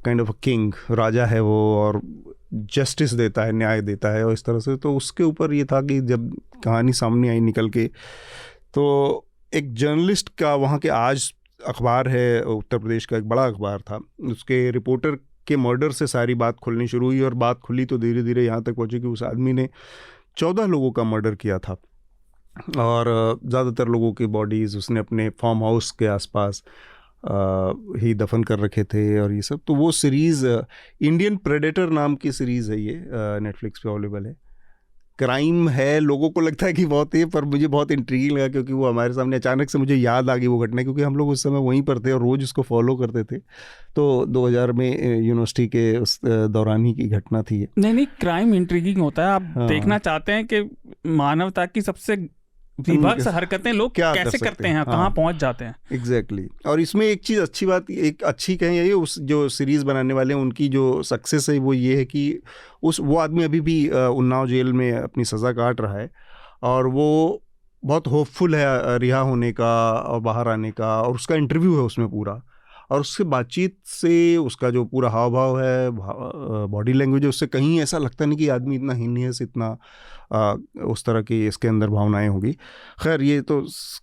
kind of a king, राजा है वो और जस्टिस देता है, न्याय देता है और इस तरह से। तो उसके ऊपर ये था कि जब कहानी सामने आई निकल के, तो एक जर्नलिस्ट का, वहाँ के आज अखबार है उत्तर प्रदेश का एक बड़ा अखबार था, उसके रिपोर्टर के मर्डर से सारी बात खुलनी शुरू हुई और बात खुली तो धीरे धीरे यहाँ तक पहुँची कि उस आदमी ने 14 लोगों का मर्डर किया था और ज़्यादातर लोगों की बॉडीज़ उसने अपने फार्म हाउस के आसपास ही दफन कर रखे थे और ये सब। तो वो सीरीज़ इंडियन प्रेडेटर नाम की सीरीज़ है, ये नेटफ्लिक्स पे अवेलेबल है। क्राइम है, लोगों को लगता है कि बहुत है, पर मुझे बहुत इंट्रीगिंग लगा क्योंकि वो हमारे सामने अचानक से मुझे याद आ गई वो घटना, क्योंकि हम लोग उस समय वहीं पर थे और रोज़ उसको फॉलो करते थे। तो 2000 में यूनिवर्सिटी के उस दौरान ही की घटना थी ये। नहीं, क्राइम इंट्रीगिंग होता है। आप देखना चाहते हैं कि मानवता की सबसे विभत्स हरकतें लोग कैसे करते हैं, कहाँ पहुंच जाते हैं। एग्जैक्टली। और इसमें एक चीज़ अच्छी बात, एक अच्छी कहें ये, उस जो सीरीज़ बनाने वाले हैं उनकी जो सक्सेस है वो ये है कि वो आदमी अभी भी उन्नाव जेल में अपनी सज़ा काट रहा है और वो बहुत होपफुल है रिहा होने का और बाहर आने का, और उसका इंटरव्यू है उसमें पूरा, और उससे बातचीत से उसका जो पूरा हाव भाव है, बॉडी लैंग्वेज है, उससे कहीं ऐसा लगता नहीं कि आदमी इतना हीनियस, इतना उस तरह की इसके अंदर भावनाएं होगी। खैर ये तो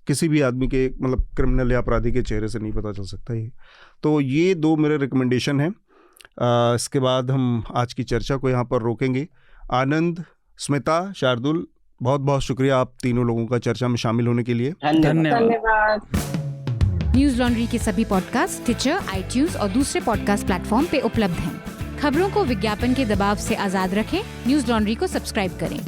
किसी भी आदमी के मतलब क्रिमिनल या अपराधी के चेहरे से नहीं पता चल सकता ये। तो ये 2 मेरे रिकमेंडेशन हैं। इसके बाद हम आज की चर्चा को यहाँ पर रोकेंगे। आनंद, स्मिता, शार्दुल, बहुत बहुत शुक्रिया आप तीनों लोगों का चर्चा में शामिल होने के लिए। धन्यवाद। न्यूज लॉन्ड्री के सभी पॉडकास्ट टिचर, iTunes और दूसरे पॉडकास्ट प्लेटफॉर्म पे उपलब्ध हैं। खबरों को विज्ञापन के दबाव से आजाद रखें, न्यूज लॉन्ड्री को सब्सक्राइब करें।